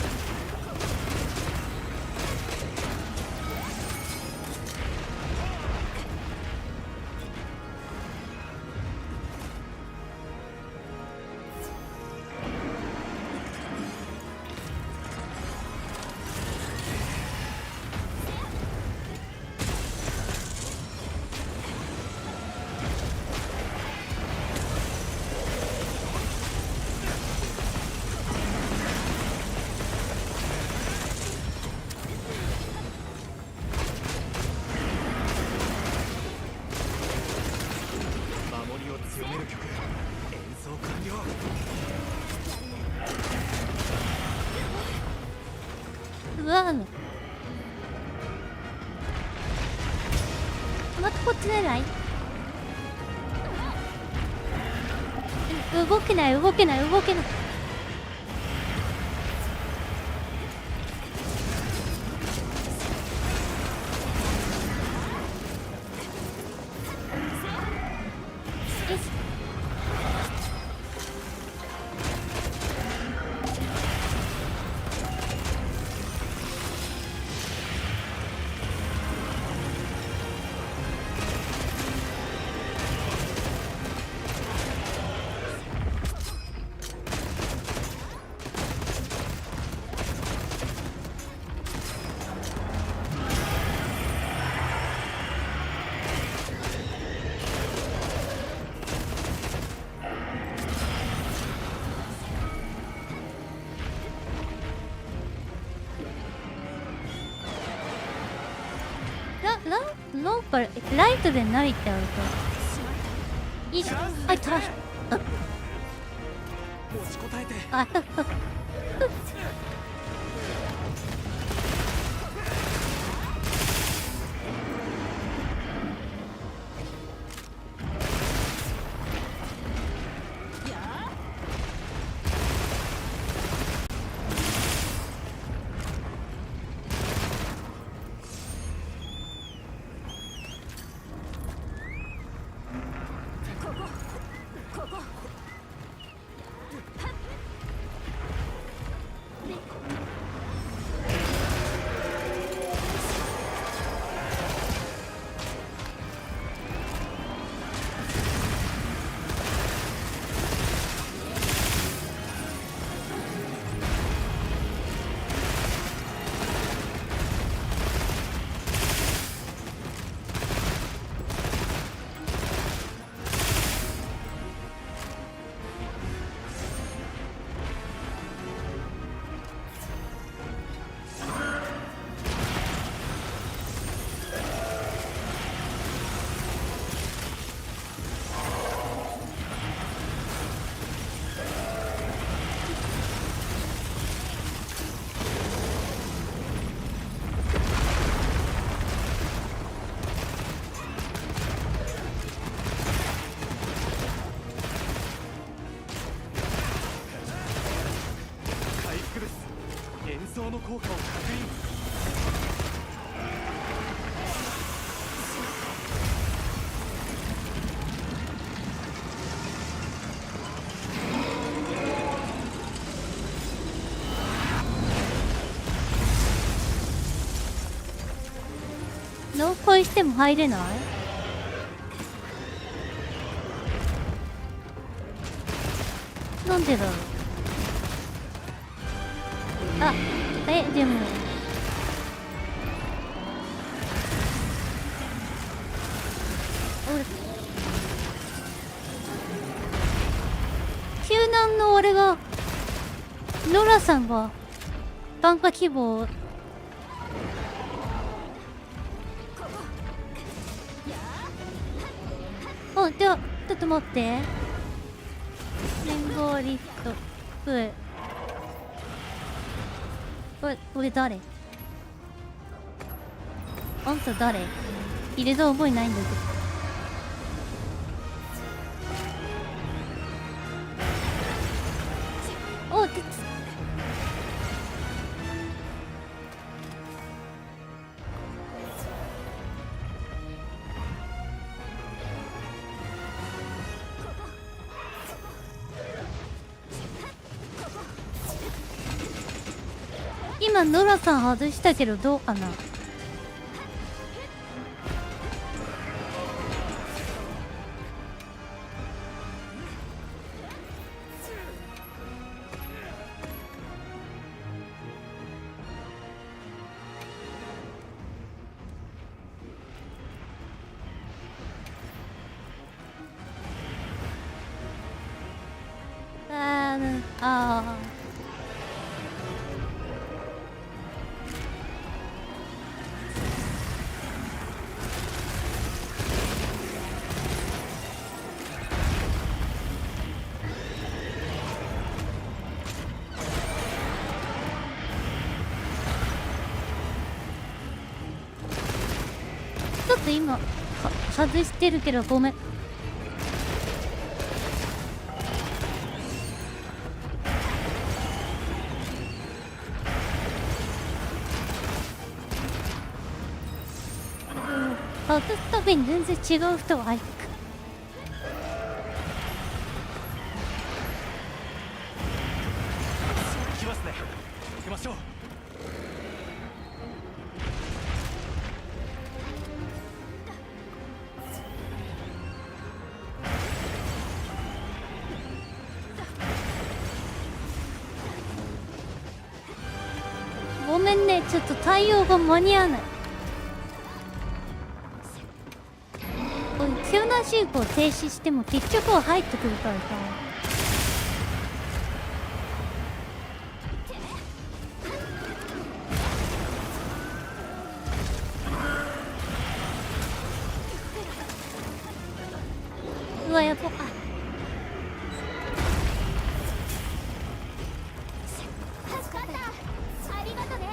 わまたこっち狙い。動けない動けない動けない。よし。なんかライトでないってあるといいじゃん。はい、トラッシュ。持ちこたえて。あ回復です。演奏の効果を確認。ノー恋しても入れない。なんでだろう。あ、でも俺救難の俺がノラさんは参加希望。あ、ではちょっと待って。連合リフト俺誰？あんた誰？入れた覚えないんだけど。お、今ノラさん外したけどどうかな。と今外してるけどごめん。外すたびに全然違う人が入ってくる。来ますね。行きましょう。ごめんね、ちょっと対応が間に合わない。これ急な進行停止しても結局は入ってくるからさ。うわ、やばっ。助かったありがとね。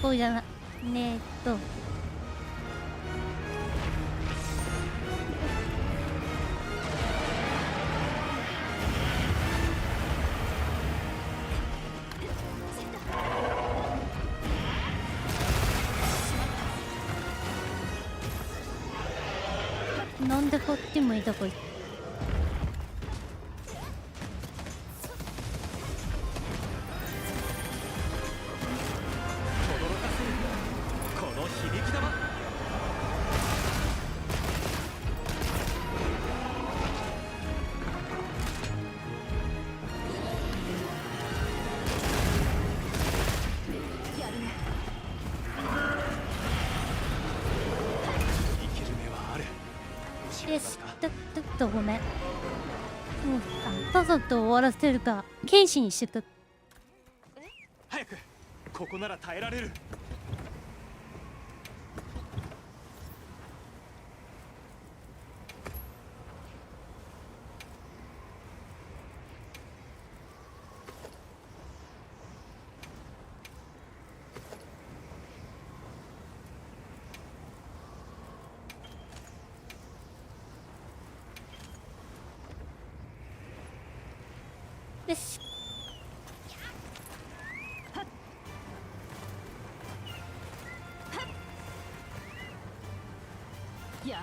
こうじゃなねなんでこっち向いたこいつ。驚かせるこの響き玉。生きる目はある。よし、ちょっとごめん。もうさっさと終わらせるか剣士にしてく。早く。ここなら耐えられる。よし。や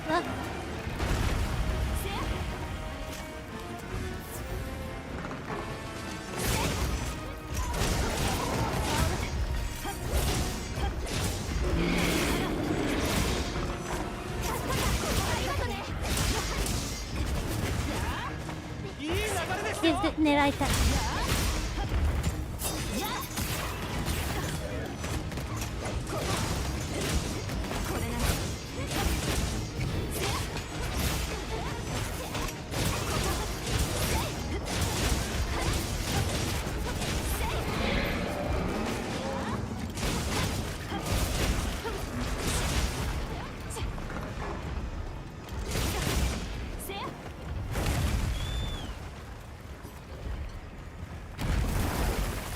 ああ、いい流れです全よ。然狙いたい。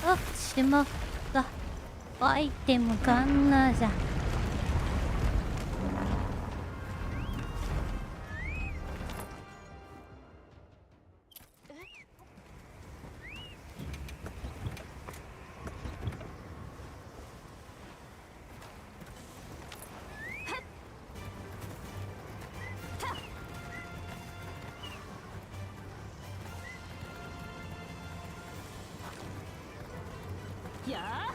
あ、しまった。アイテムがんなじゃん。やあ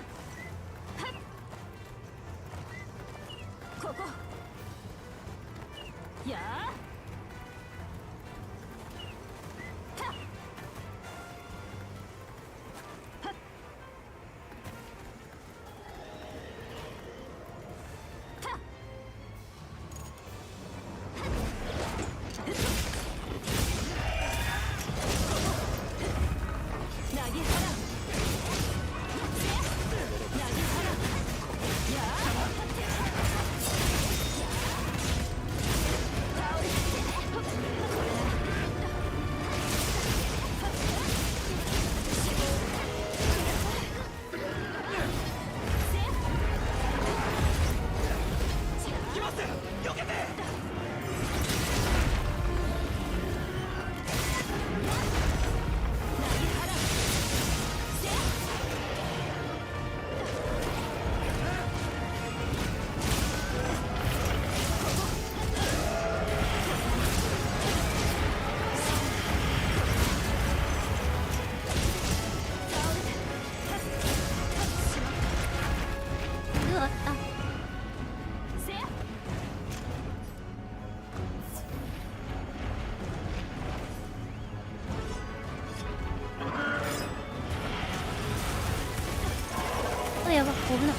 危ない。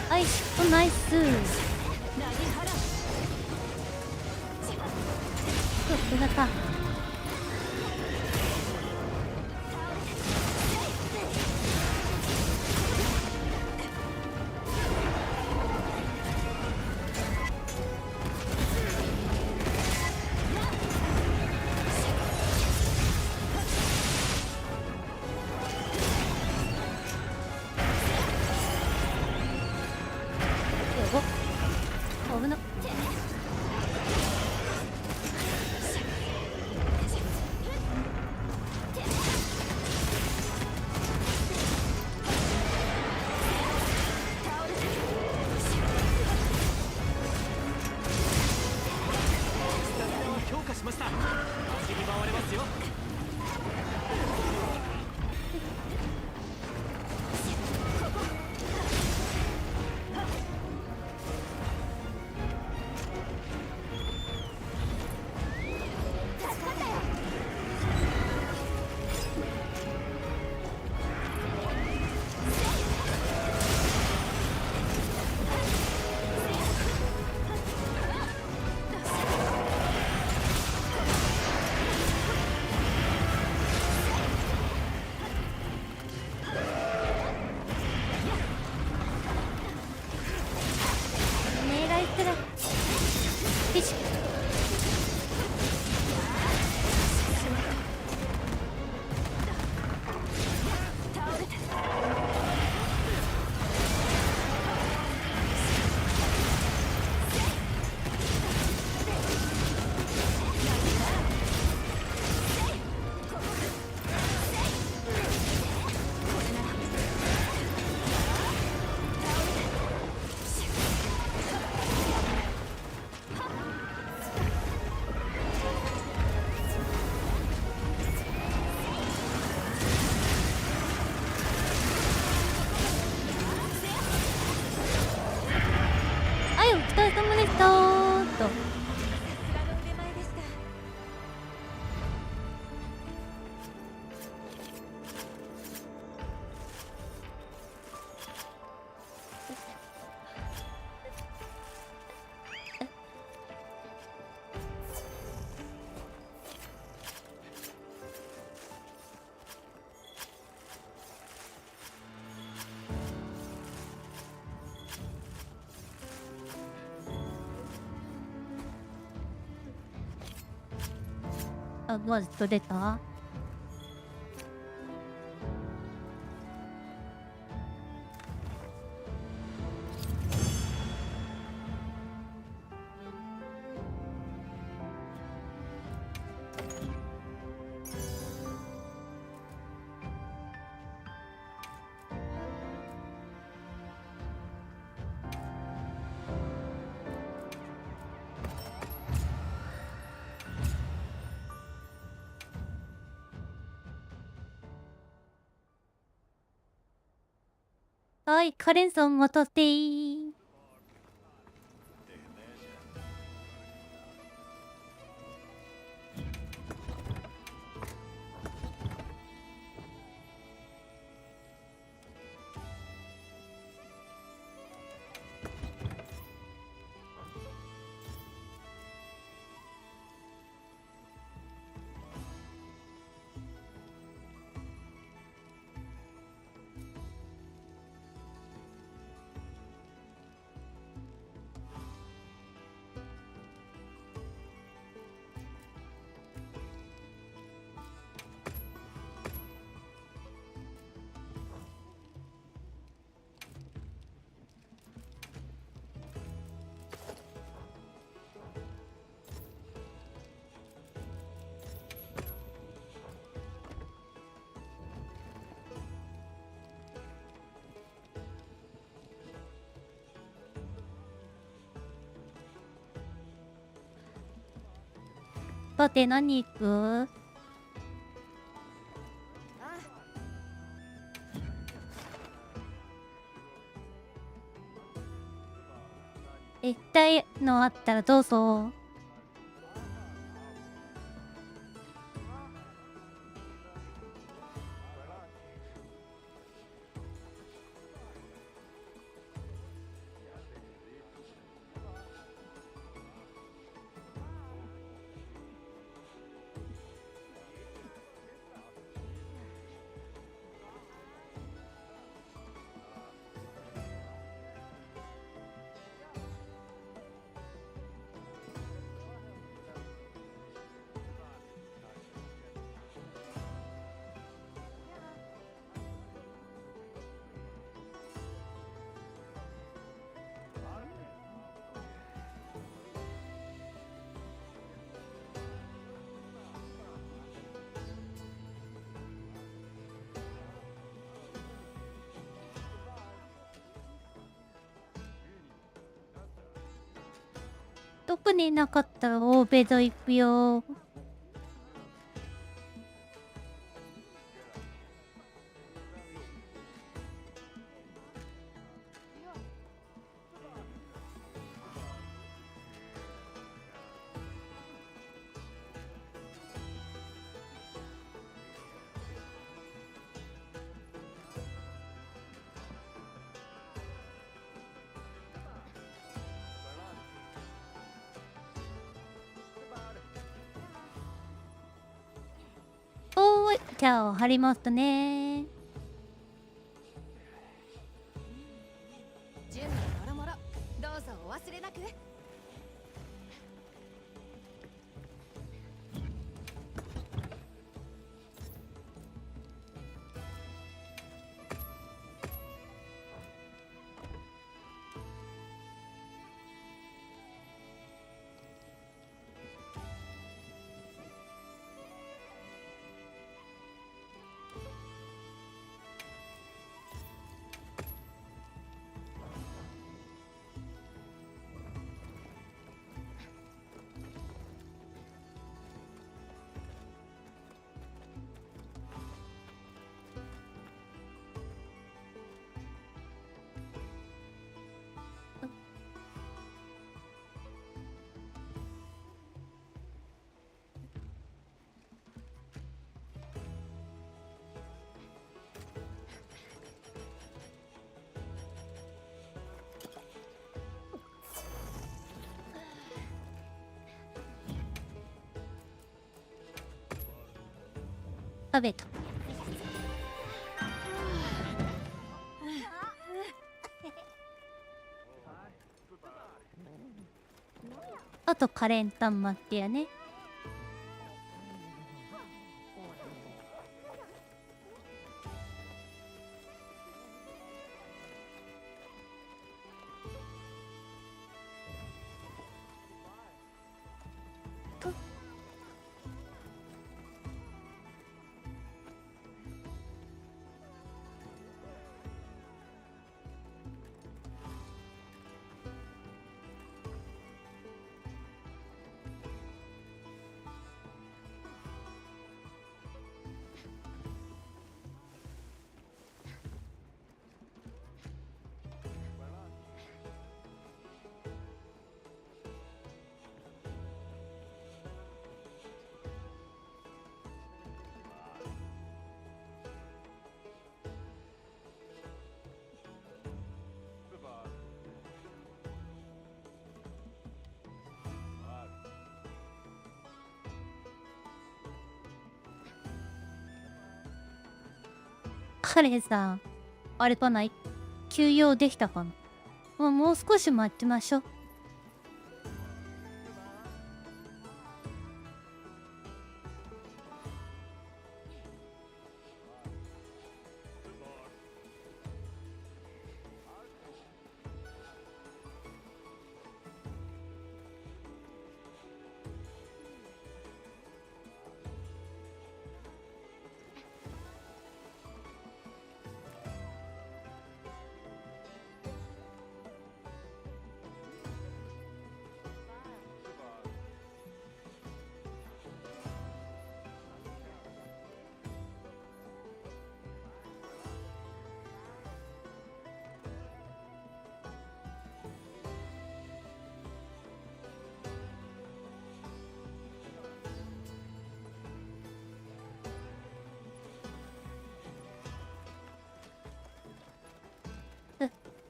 はい、ナイス。よかった。危なっ。強化しました。走り回れますよ。はい、お疲れ様でしたーと。さすがの腕前でした。あ、マジと出た。はい、カレンさん待たせー。さて何行く？液体のあったらどうぞ。特になかったら欧米ド行くよ。おーい、じゃあ貼りますね。準備もろもろ、どうぞお忘れなく。食べた。あとカレンタン待ってやね。カレンさん、あれかな、休養できたかな。もう少し待ちましょう。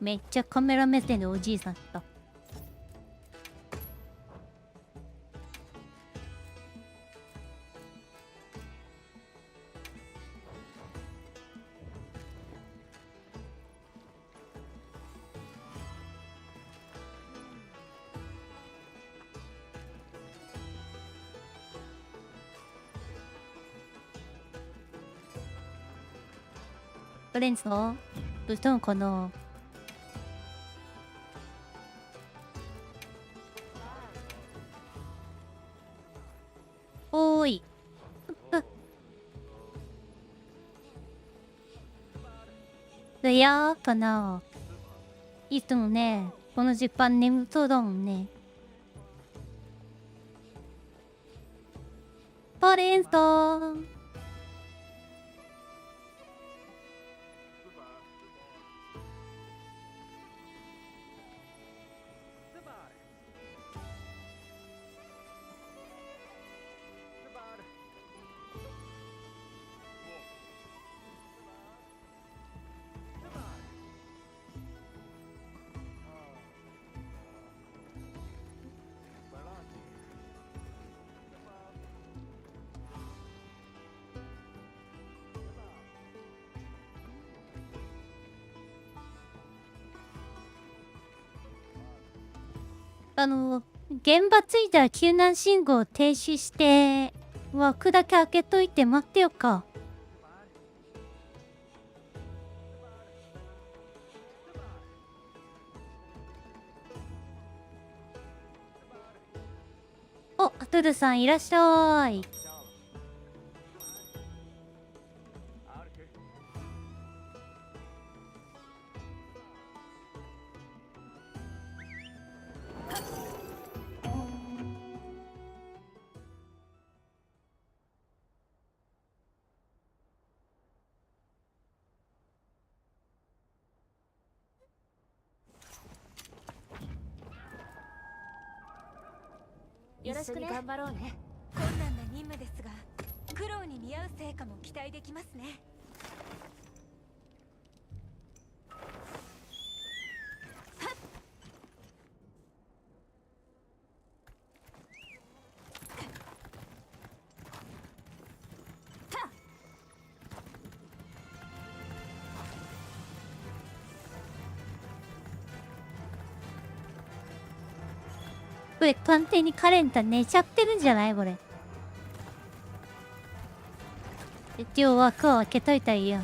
めっちゃカメラ目線のおじいさんだった。どれんすの？どうしたのかな？おーい。いやーかな。いつもね、この時間眠そうだもんね。パレンストーン。現場着いたら救難信号を停止して、枠だけ開けといて待ってよか。お、アトゥルさんいらっしゃい。よろしくね。頑張ろうね。困難な任務ですが、苦労に見合う成果も期待できますね。これ完全にカレンタ寝ちゃってるんじゃないこれ。一応枠を開けといたらいいや。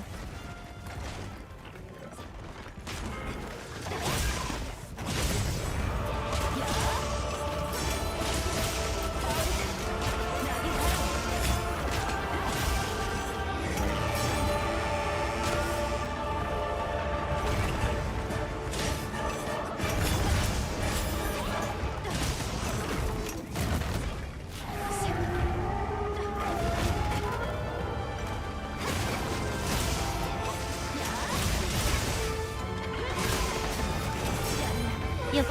やば。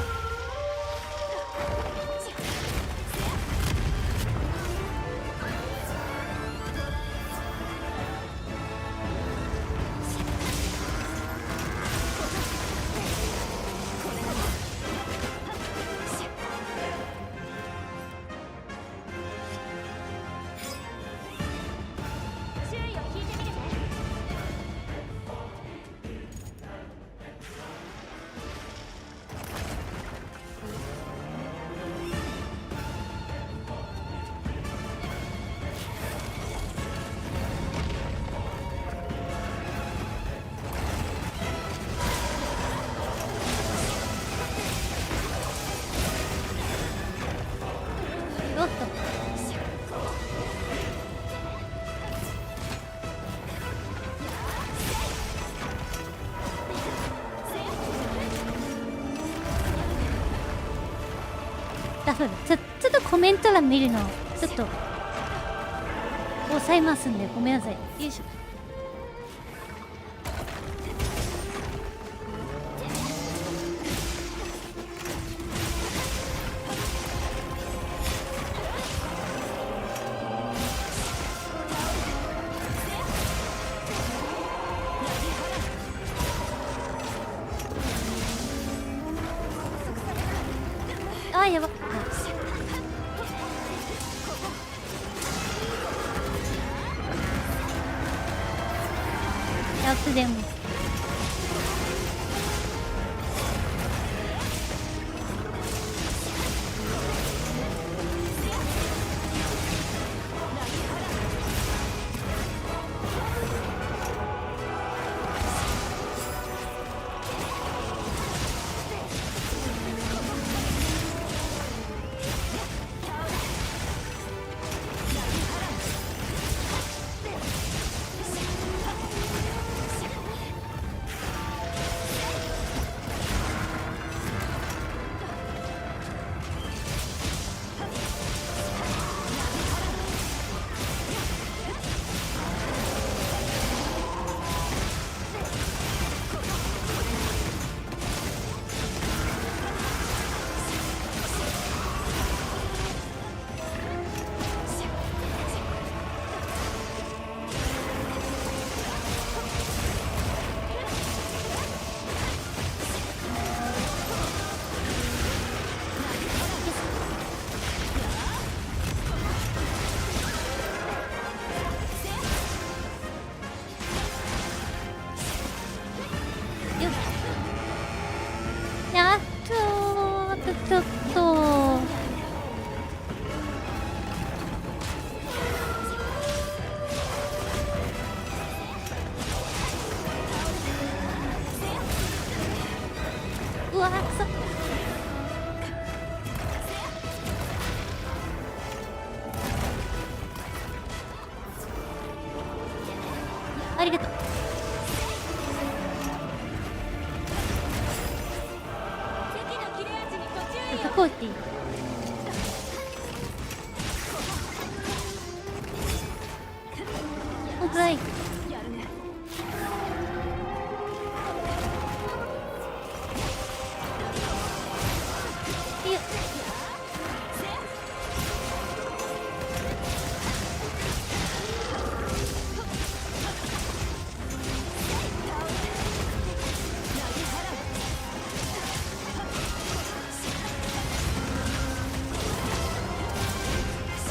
注意を引いてみるね。おっと。だからちょっとコメント欄見るのちょっと抑えますんでごめんなさい。よいしょ。100でもやっとちょっとうわくそありがとう敵の切れ味にご注意を。そこ置いていいオーライいや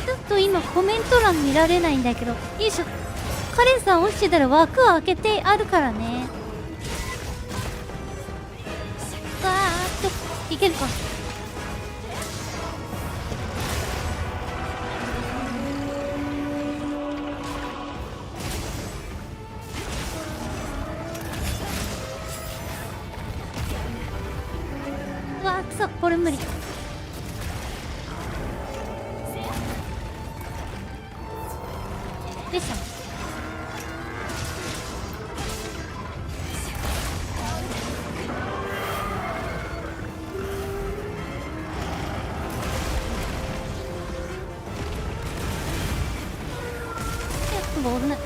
ちょっと今コメント欄見られないんだけど、よいしょ。カレンさん落ちてたら枠を開けてあるからね。わーっといけるか。うわーくそ、これ無理。よいしょ。ボールね。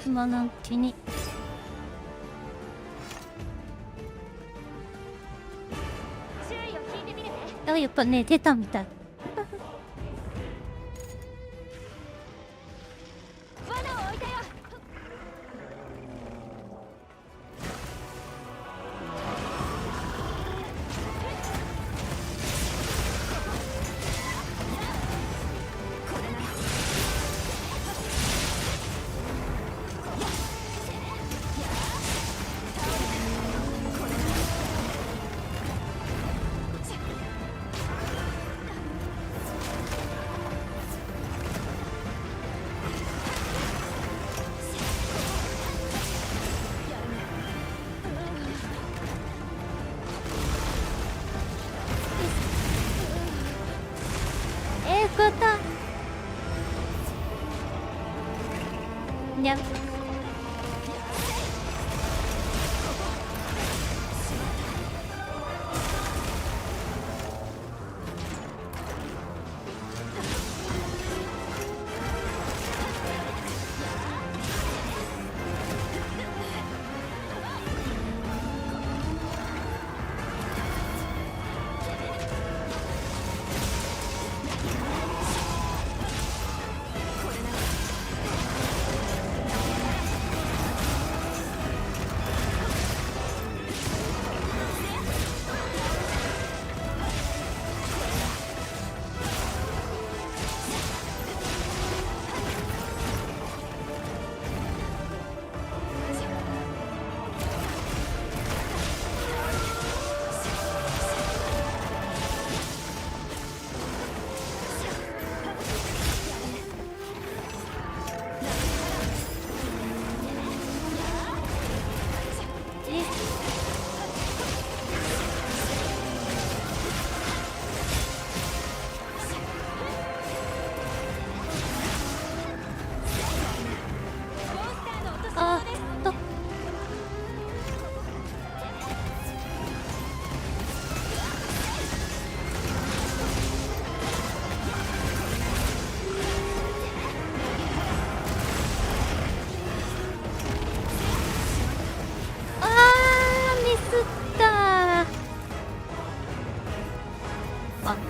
今のうちに注意を引いてみるね。あ、やっぱね出たみたい。罠を置いたよ。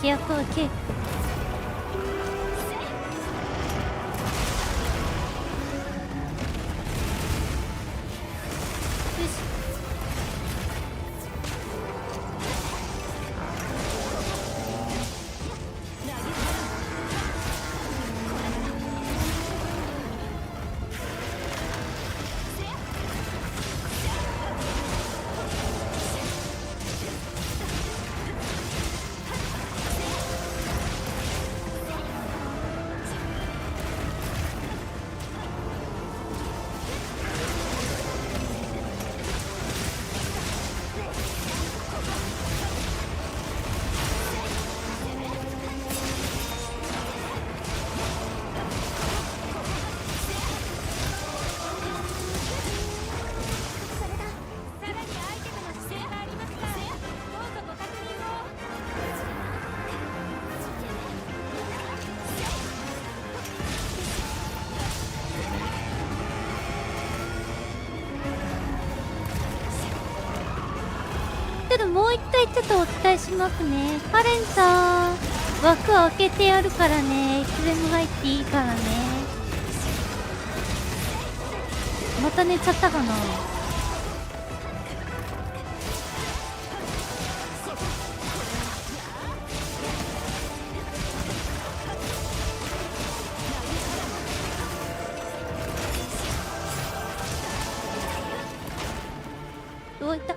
ケーオッケー。よし。さらにアイテムの指定がありますが、どうぞご確認を。ちょっともう一回ちょっとお伝えしますね。カレンさん、枠開けてやるからね。いつでも入っていいからね。また寝ちゃったかな。どういった。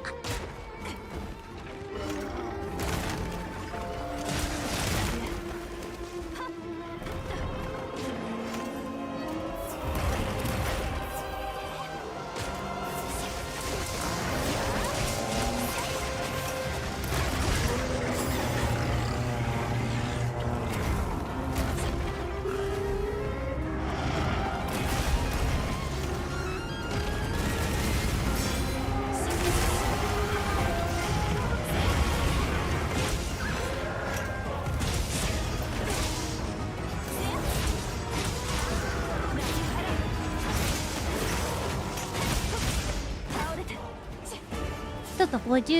ちょっと補充。注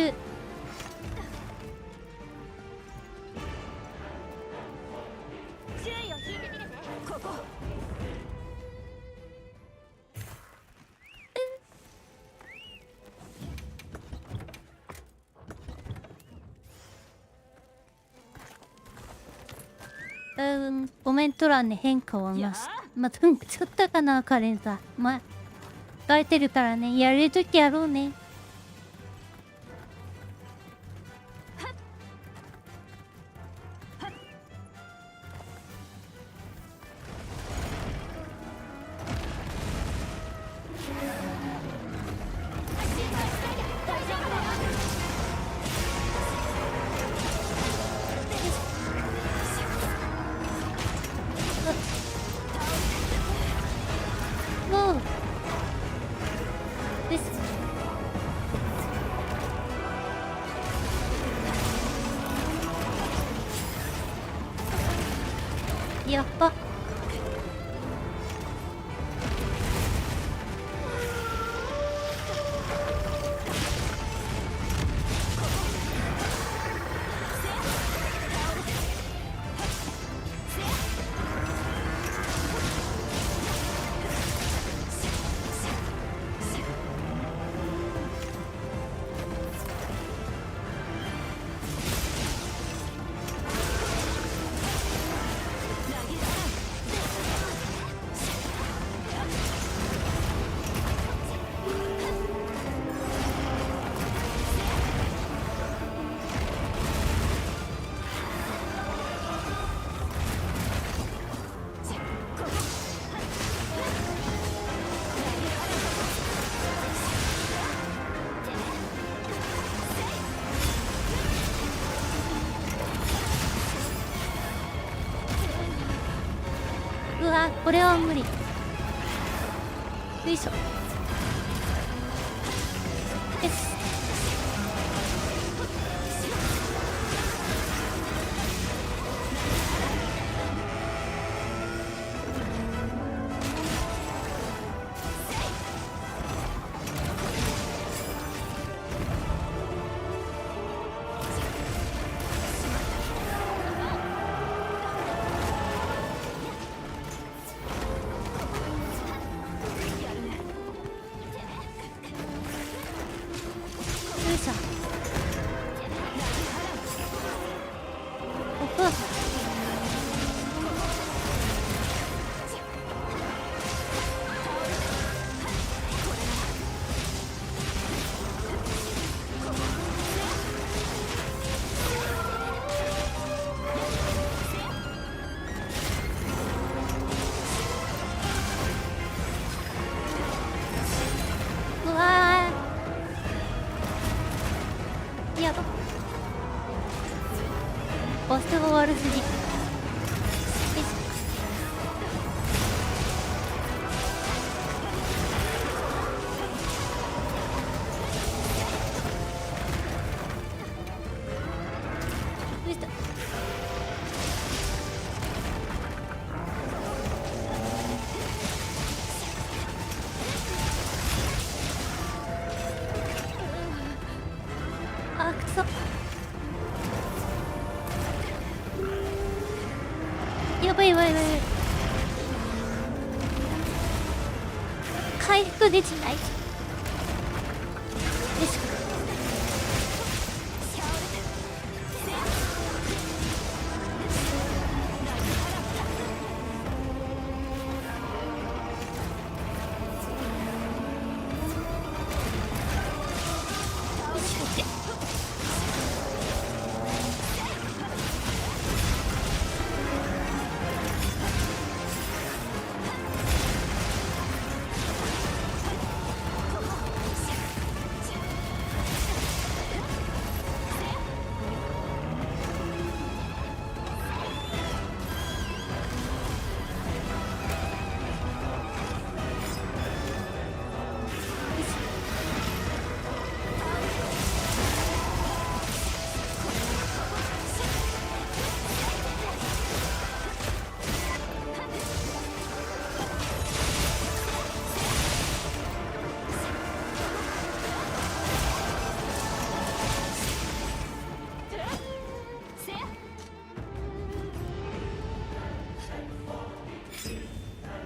意を引いてみるね。ここ。コメント欄に変化はまあ、ちょっとかな、カレンさん。まあ、書いてるからね、やれるときやろうね。もうです。やっぱうわ、これは無理。よいしょ。よし。やだ。バスが悪すぎ。よいしょ。よいしょ。あ、くそ。やばいやばいやばい。回復できない。よいしょ。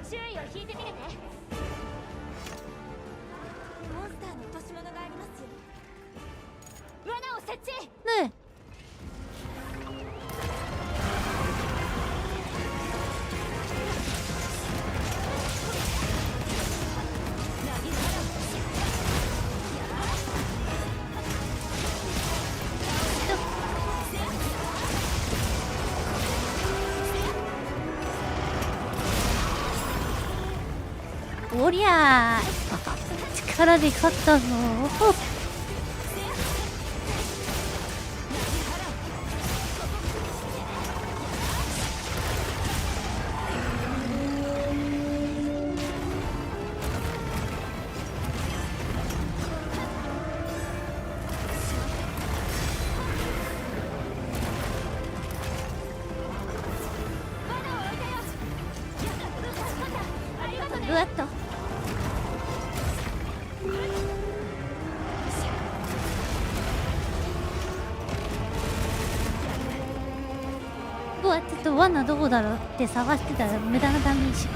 周囲を引いてみるね。モンスターの落とし物がありますよ。罠を設置。ねえ。おりゃー。力で勝ったぞ。うわっと。うわ、ちょっと罠どこだろうって探してたら無駄なダメージ。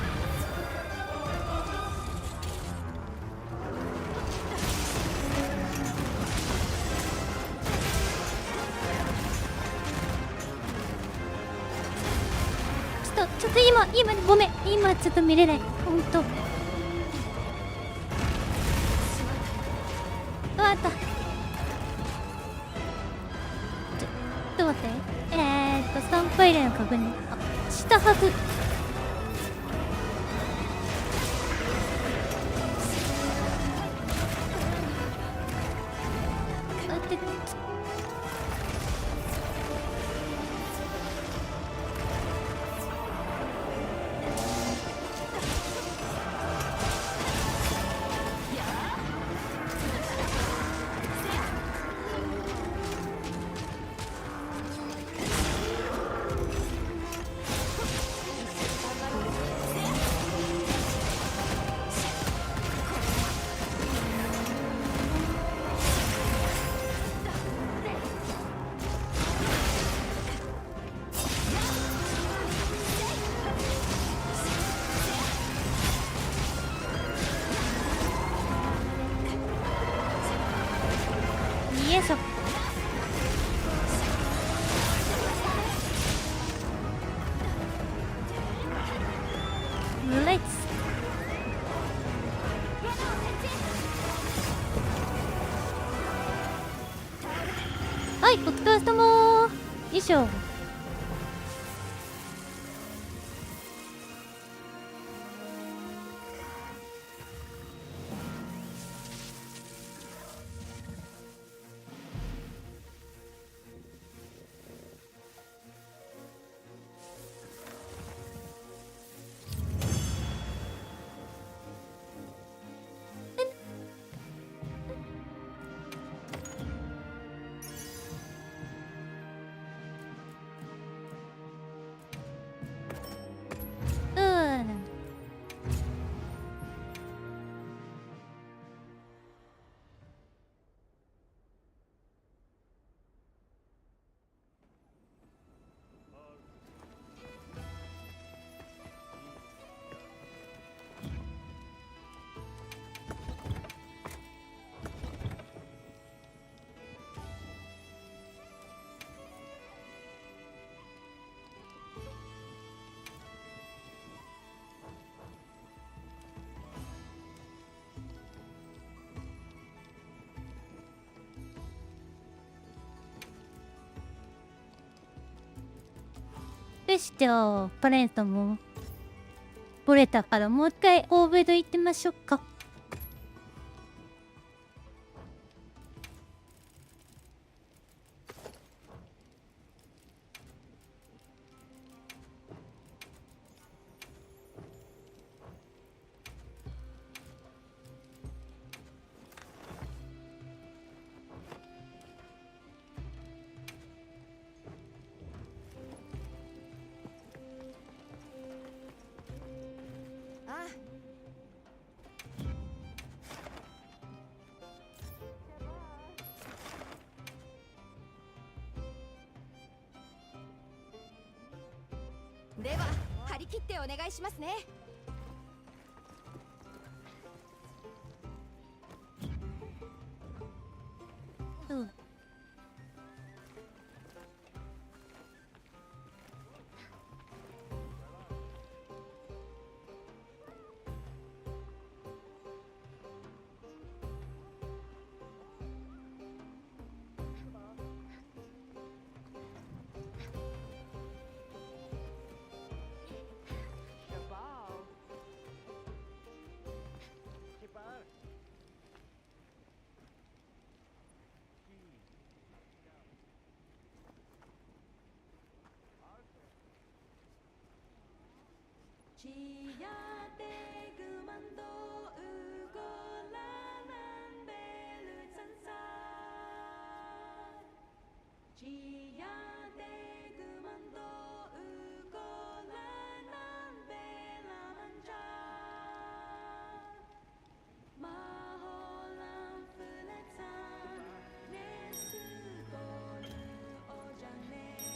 ちょっと今ごめん、今ちょっと見れない。ほんと。あった。ちょっと待って。3回以来の確認。あ、したはず。あ、よいしょ。レッツ。はい、お疲れ様。よいしょ。よし、じゃあパレントもボレたからもう一回オーベド行ってみましょうか。あでは張り切ってお願いしますね。うん。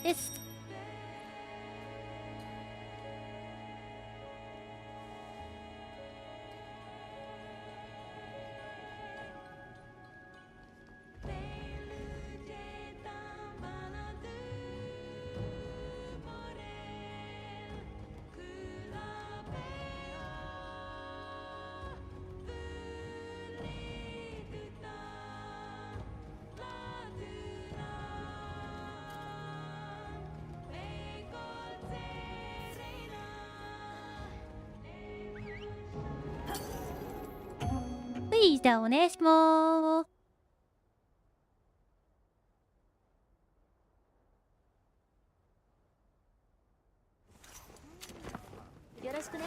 です。はい、じゃあお願いしまーす。よろしくね。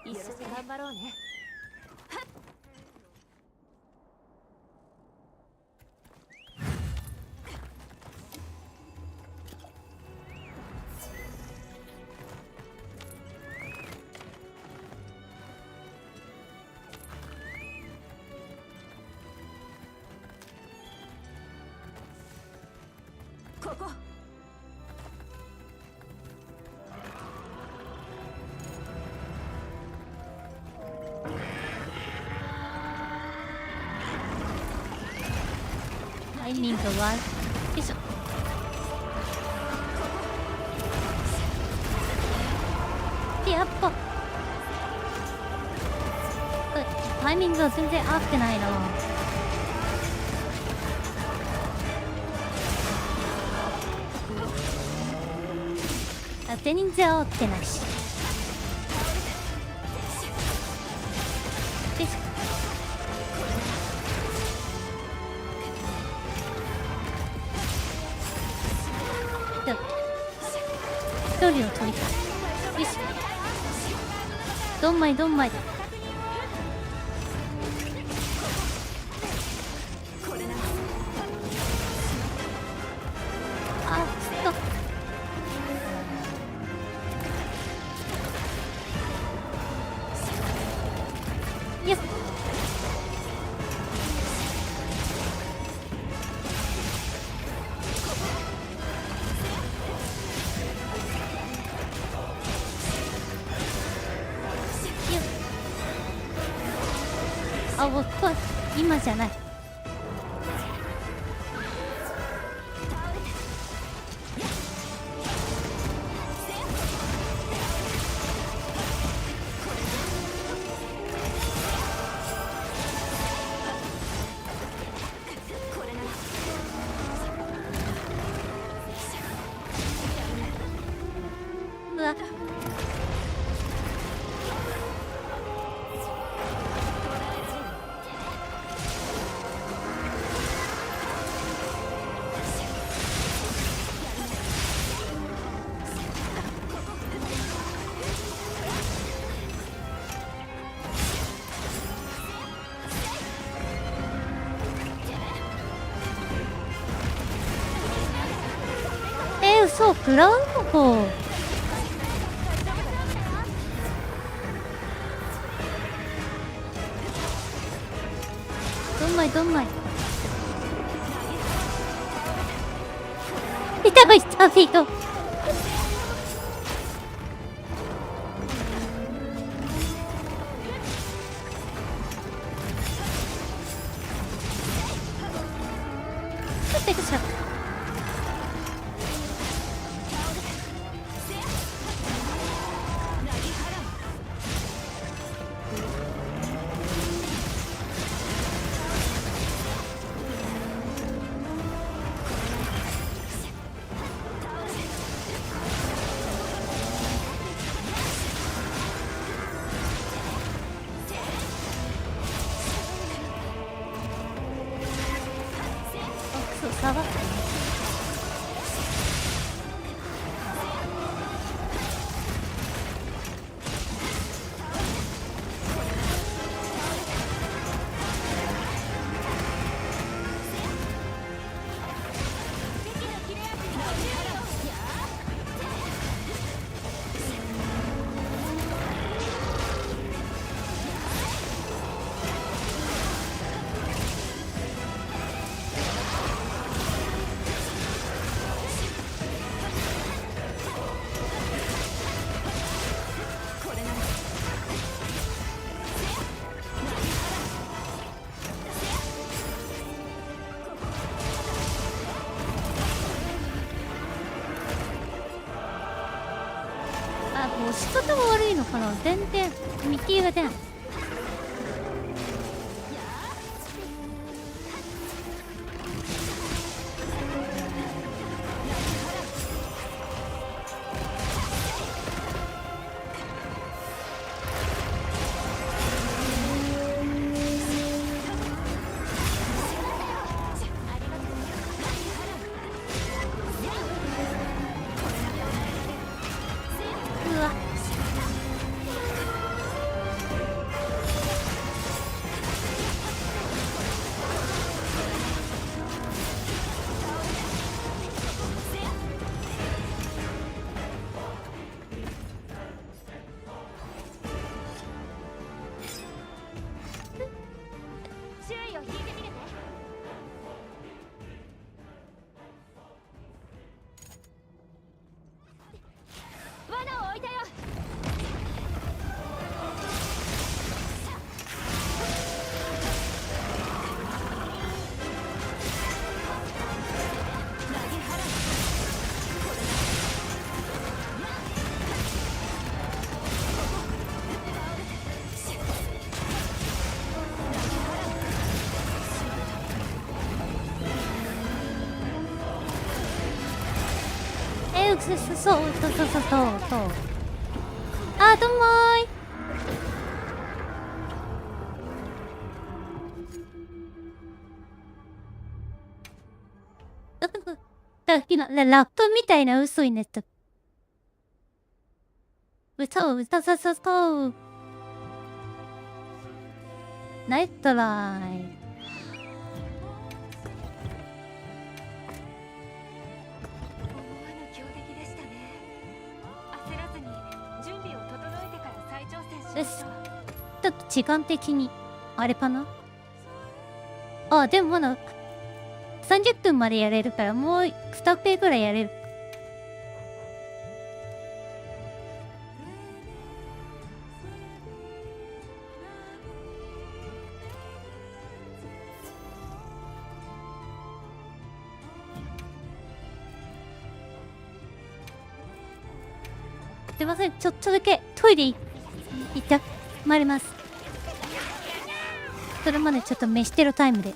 一緒に頑張ろうね。ここ。タイミングはよいしょ。やっぱタイミングが全然合ってないな。全然合ってないし。よいしょ。一人を取りたい。よし。どんまいどんまい。あ、ちょっと。よし。あ、おっと、今じゃない。嘘、クラウンの方。どんまいどんまい。痛いスターフィード。ってくしゃ。そう、下がったね。あ、もう押し方が悪いのかな。全然見切りが出ない。うわ、注意を引いてみるね。罠を置いたよ。そうそうそうあ、どうもーい。さっきのラップみたいな嘘になった。そうナイストライ。思わぬ強敵でしたね。焦らずに準備を整えてから再挑戦しましょう。ちょっと時間的にあれかな。あ、でもまだ30分までやれるから、もう2ペぐらいやれる。すいません、ちょっとだけトイレ行ってまいります。それまでちょっと飯テロタイムで。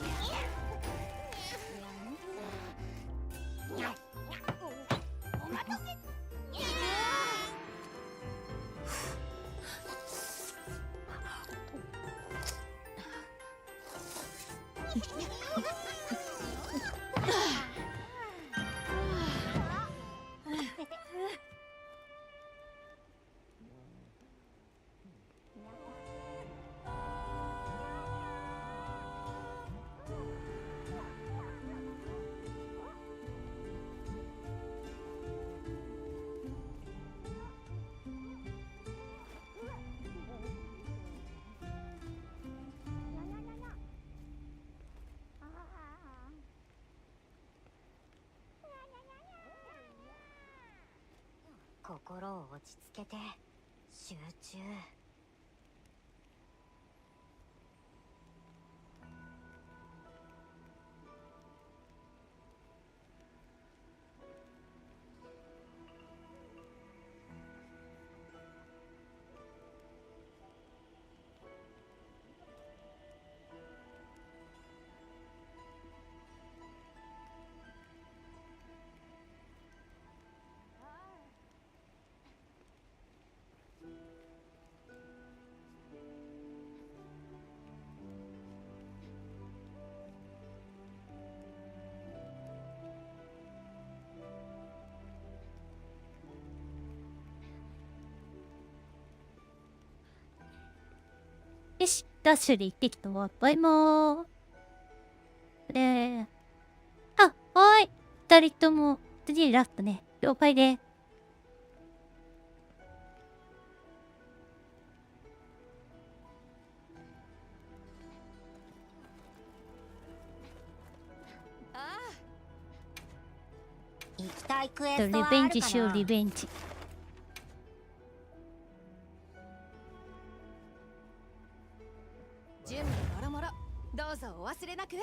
心を落ち着けて集中。よし、ダッシュで行ってきたわ。バイモー。で、あ、はーい。二人とも、次ラストね。了解で。行きたいクエリストはあベンるかな。ジしよう、リベンジ。準備もろもろ、どうぞお忘れなく。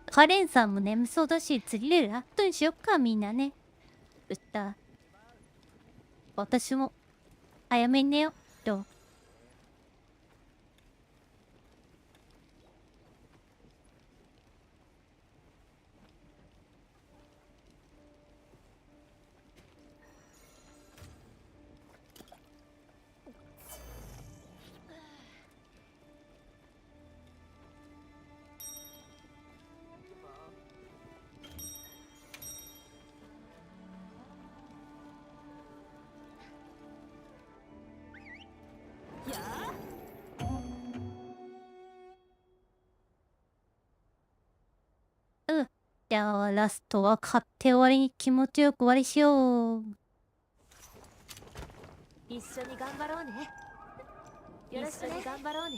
カレンさんも眠そうだし、次でラストにしよっか、みんなね。私も、早めに寝よう。どう？じゃあ、ラストは勝手終わりに気持ちよく終わりしよう。一緒に頑張ろうね。よろしくね。頑張ろうね。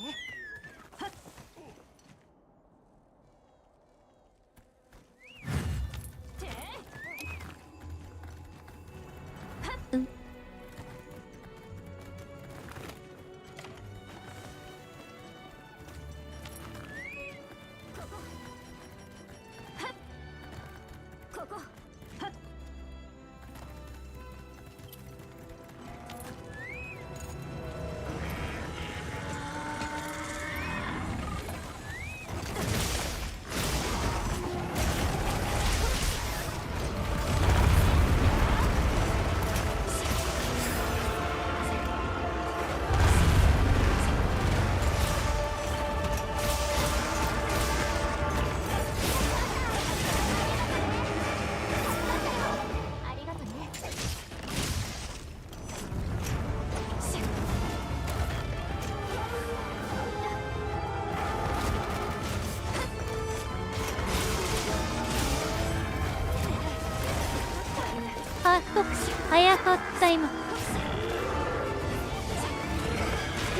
早かった今。ちょ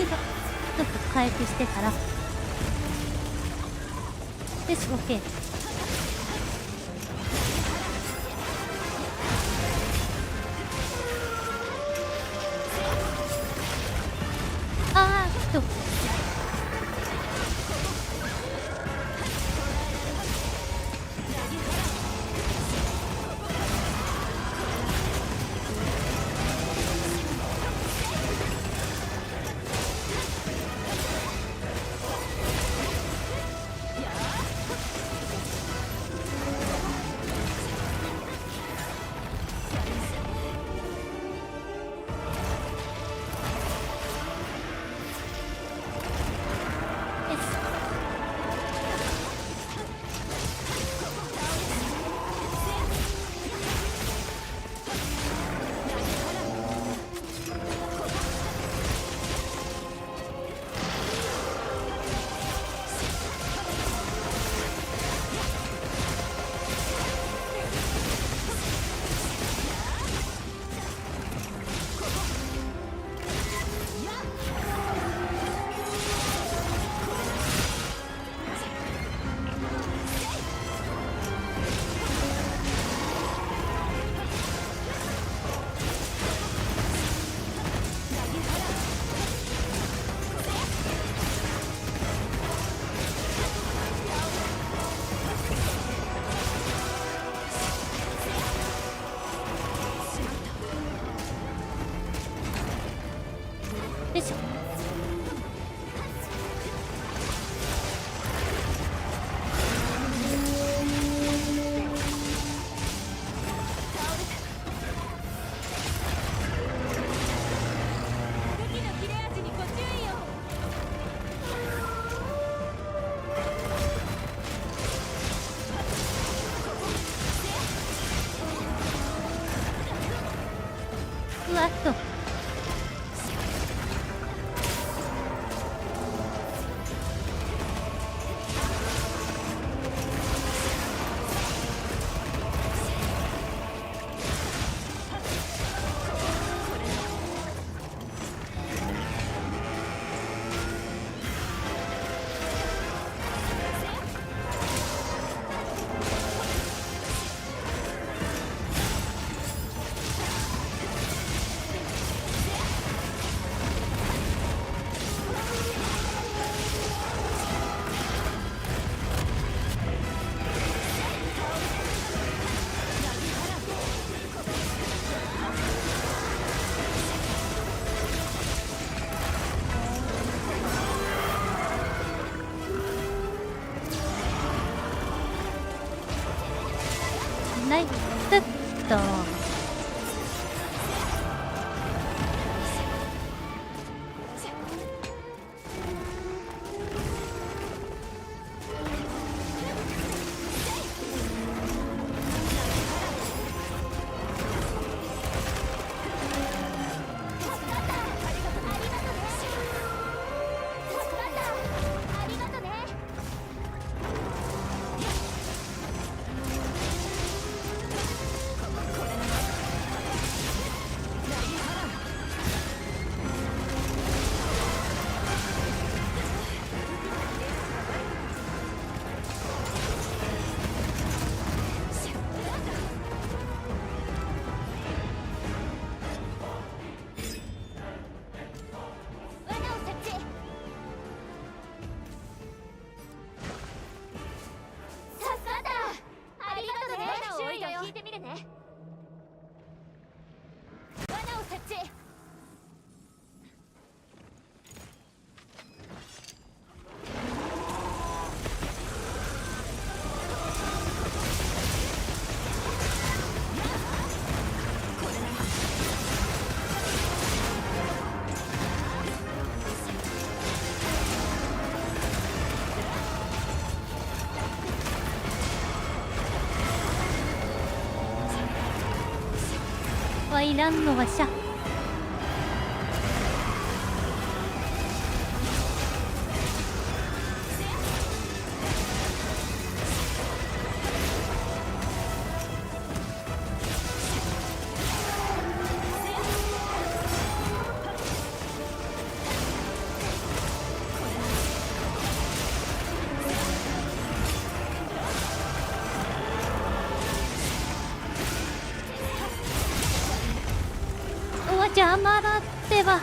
っと回復してから。よし、オッケー。あーっと。よいしょ。武器の切れ味にご注意を。うわっと。ナイスッと。引いてみるね。罠を設置。はいらんのはしゃ。うわ邪魔だってば。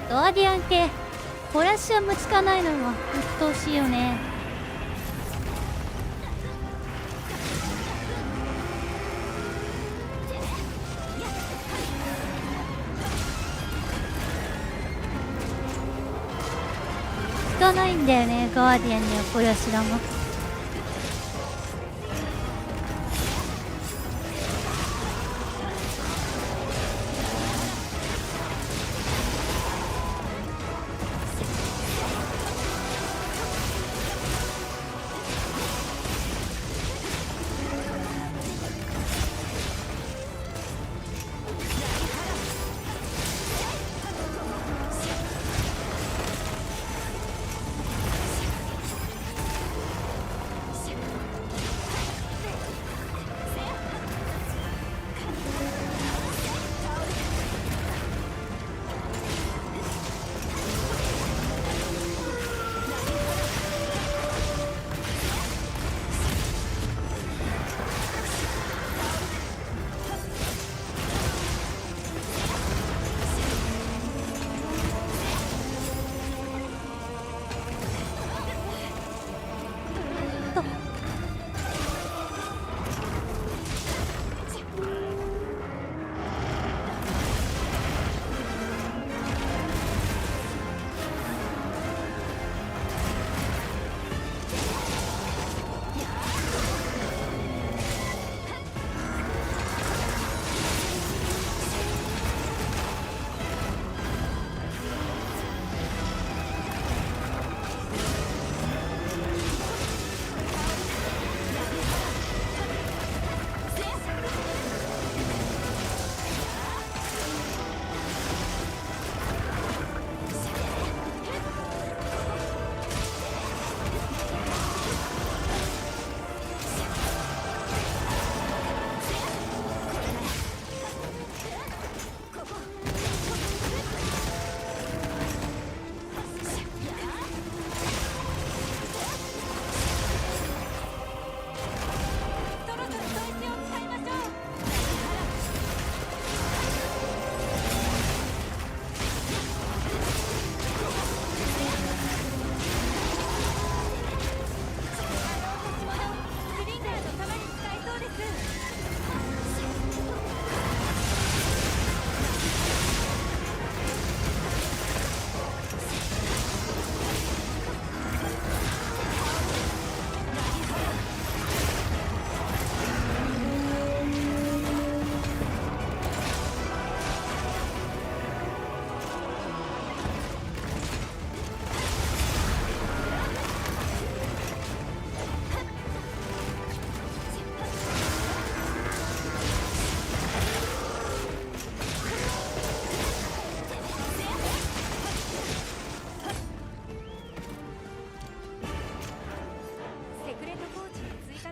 ガーディアン系フラッシュもつかないのは鬱陶しいよね。つかないんだよねガーディアンにはフラッシュだもん。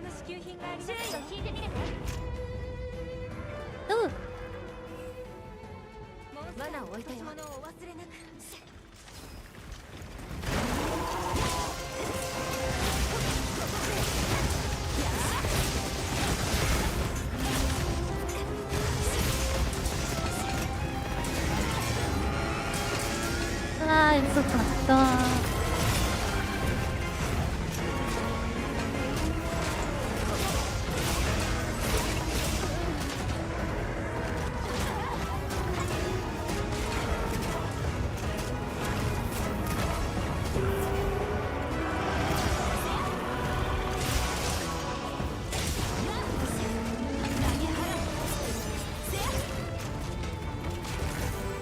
貨の支給品がありますよ。注意を引いてみるね。うっ。モンスターの落とし物をお忘れなく。あー、嘘かった。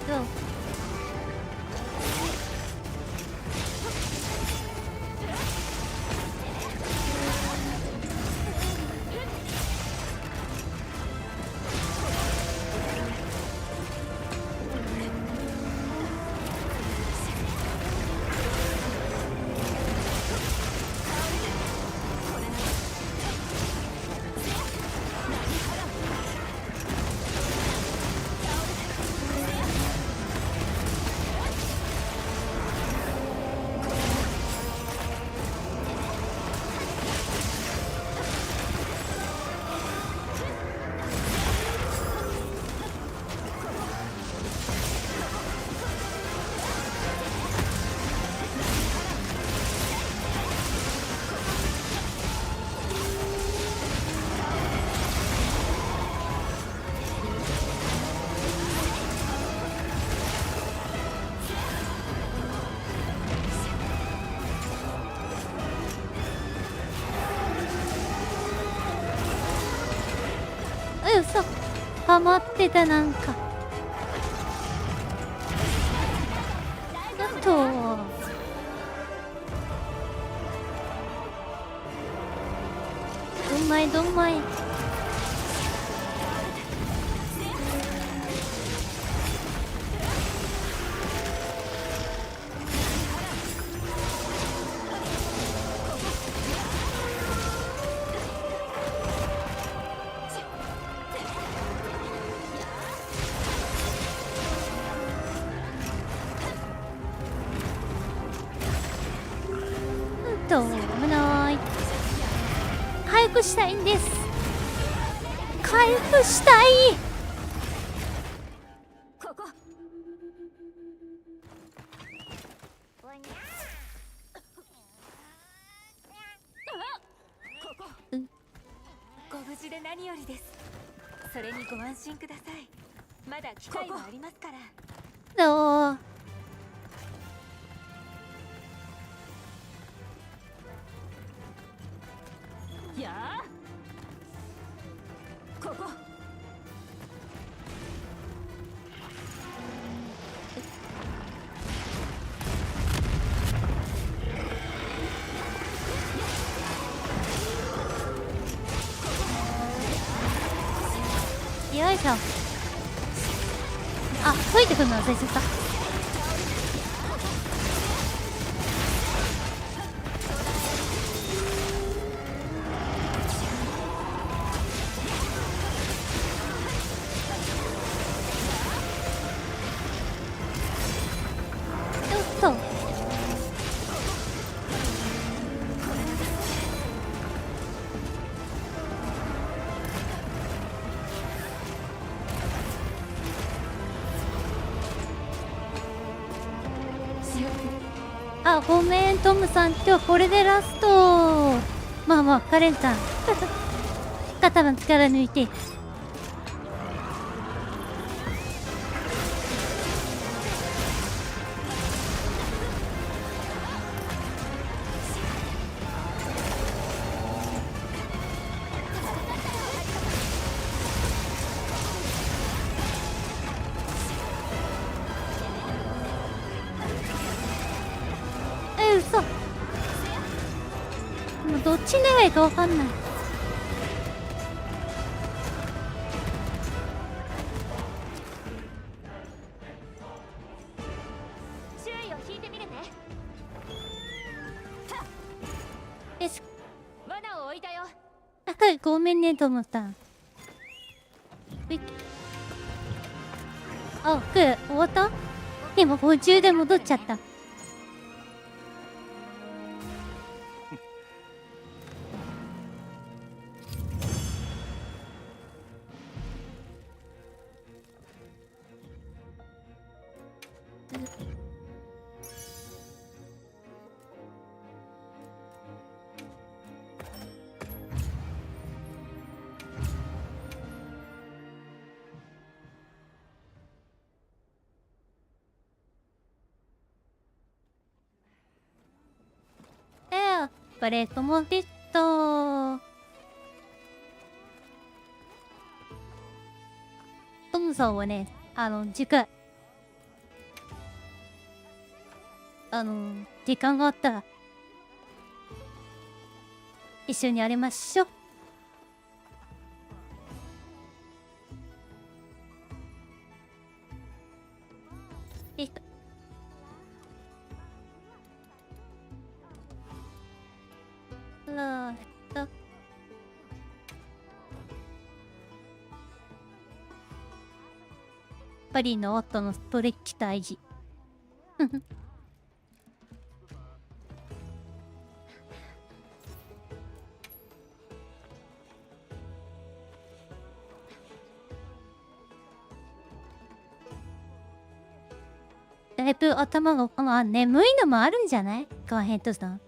どう？嘘。ハマってた、なんか。あとどんまいどんまい。危ない。回復したいんです。回復したい。ここ。おにゃここ。うん。ご無事で何よりです。それにご安心ください。まだ機会はありますから。どう？やあ。ここ。よいしょ。あ、吹いてくるの忘れちゃった。あ、ごめんトムさん、今日これでラスト。まあまあカレンさん肩の力抜いて。嘘。もうどっち狙いかわかんない。注意を引いてみるね。よし。罠を置いたよ。ごめんね、トモさん。あ、終わった？でも途中で戻っちゃった。お疲れ様でした。トムさんはね、次回、時間があったら、一緒にやりましょう。パリの夫のストレッチ大事。だいぶ頭が、眠いのもあるんじゃない？ガーヘッドさん。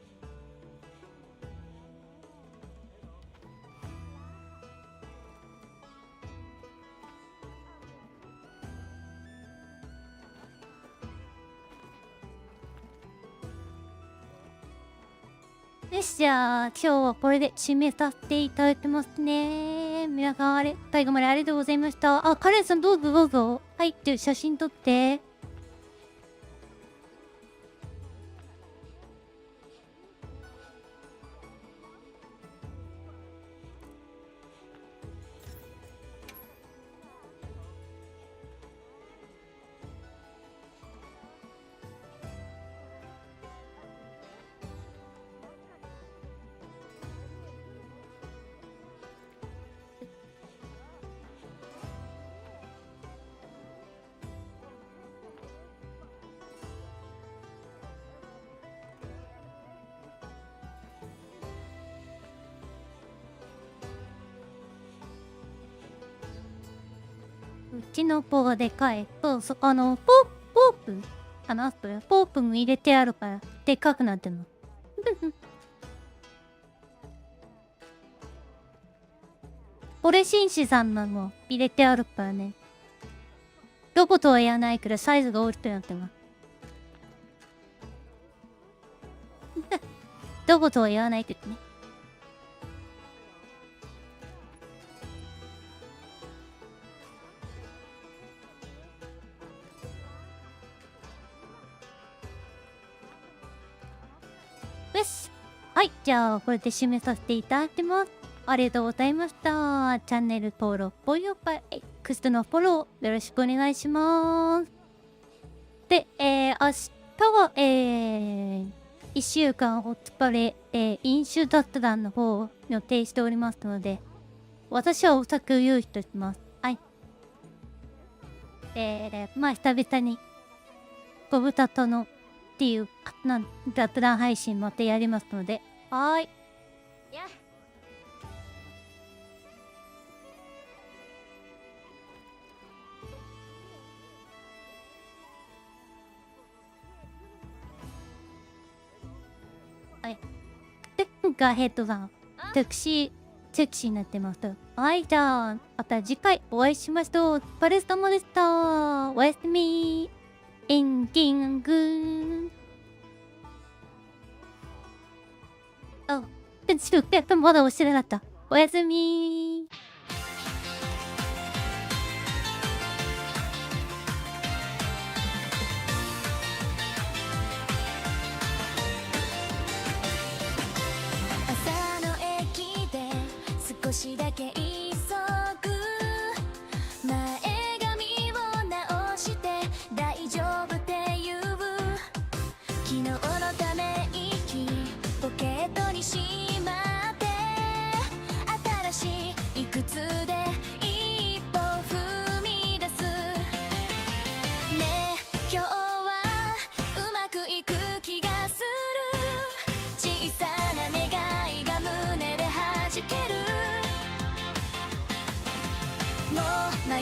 よし、じゃあ、今日はこれで締めさせていただきますね。皆さん、最後までありがとうございました。あ、カレンさんどうぞどうぞ。はい、じゃあ写真撮って。うちの子がでかい。そう、ポープかな？それポープも入れてあるから、でかくなってんの。これ紳士さんのも入れてあるからね。ロボとは言わないけど、サイズが大きくなってます。ロボとは言わないけどね。よし。はい。じゃあ、これで締めさせていただきます。ありがとうございました。チャンネル登録、高評価、X のフォロー、よろしくお願いします。で、明日は、1週間お疲れ、飲酒雑談の方を予定しておりますので、私はお酒を用意しておきます。はい。まあ、久々に、ごぶたとの、っていう、雑談配信またやりますので、はーい。やはい。で、ガーヘッドさん、セクシーになってます。はい、じゃあ、また次回お会いしましょう。お疲れ様でした。おやすみ。エンディング。あ、まだお知らなかった。おやすみ。朝の駅で少しだけ急ぐ前髪を直して大丈夫って言う昨日のため息ポケットにしまって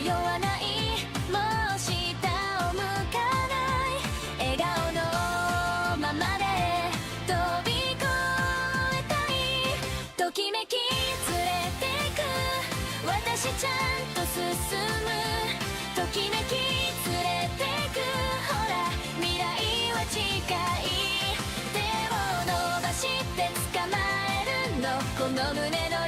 迷わない、もう下を向かない笑顔のままで飛び越えたい、ときめき連れてく私ちゃんと進む、ときめき連れてくほら未来は近い、手を伸ばして捕まえるのこの胸の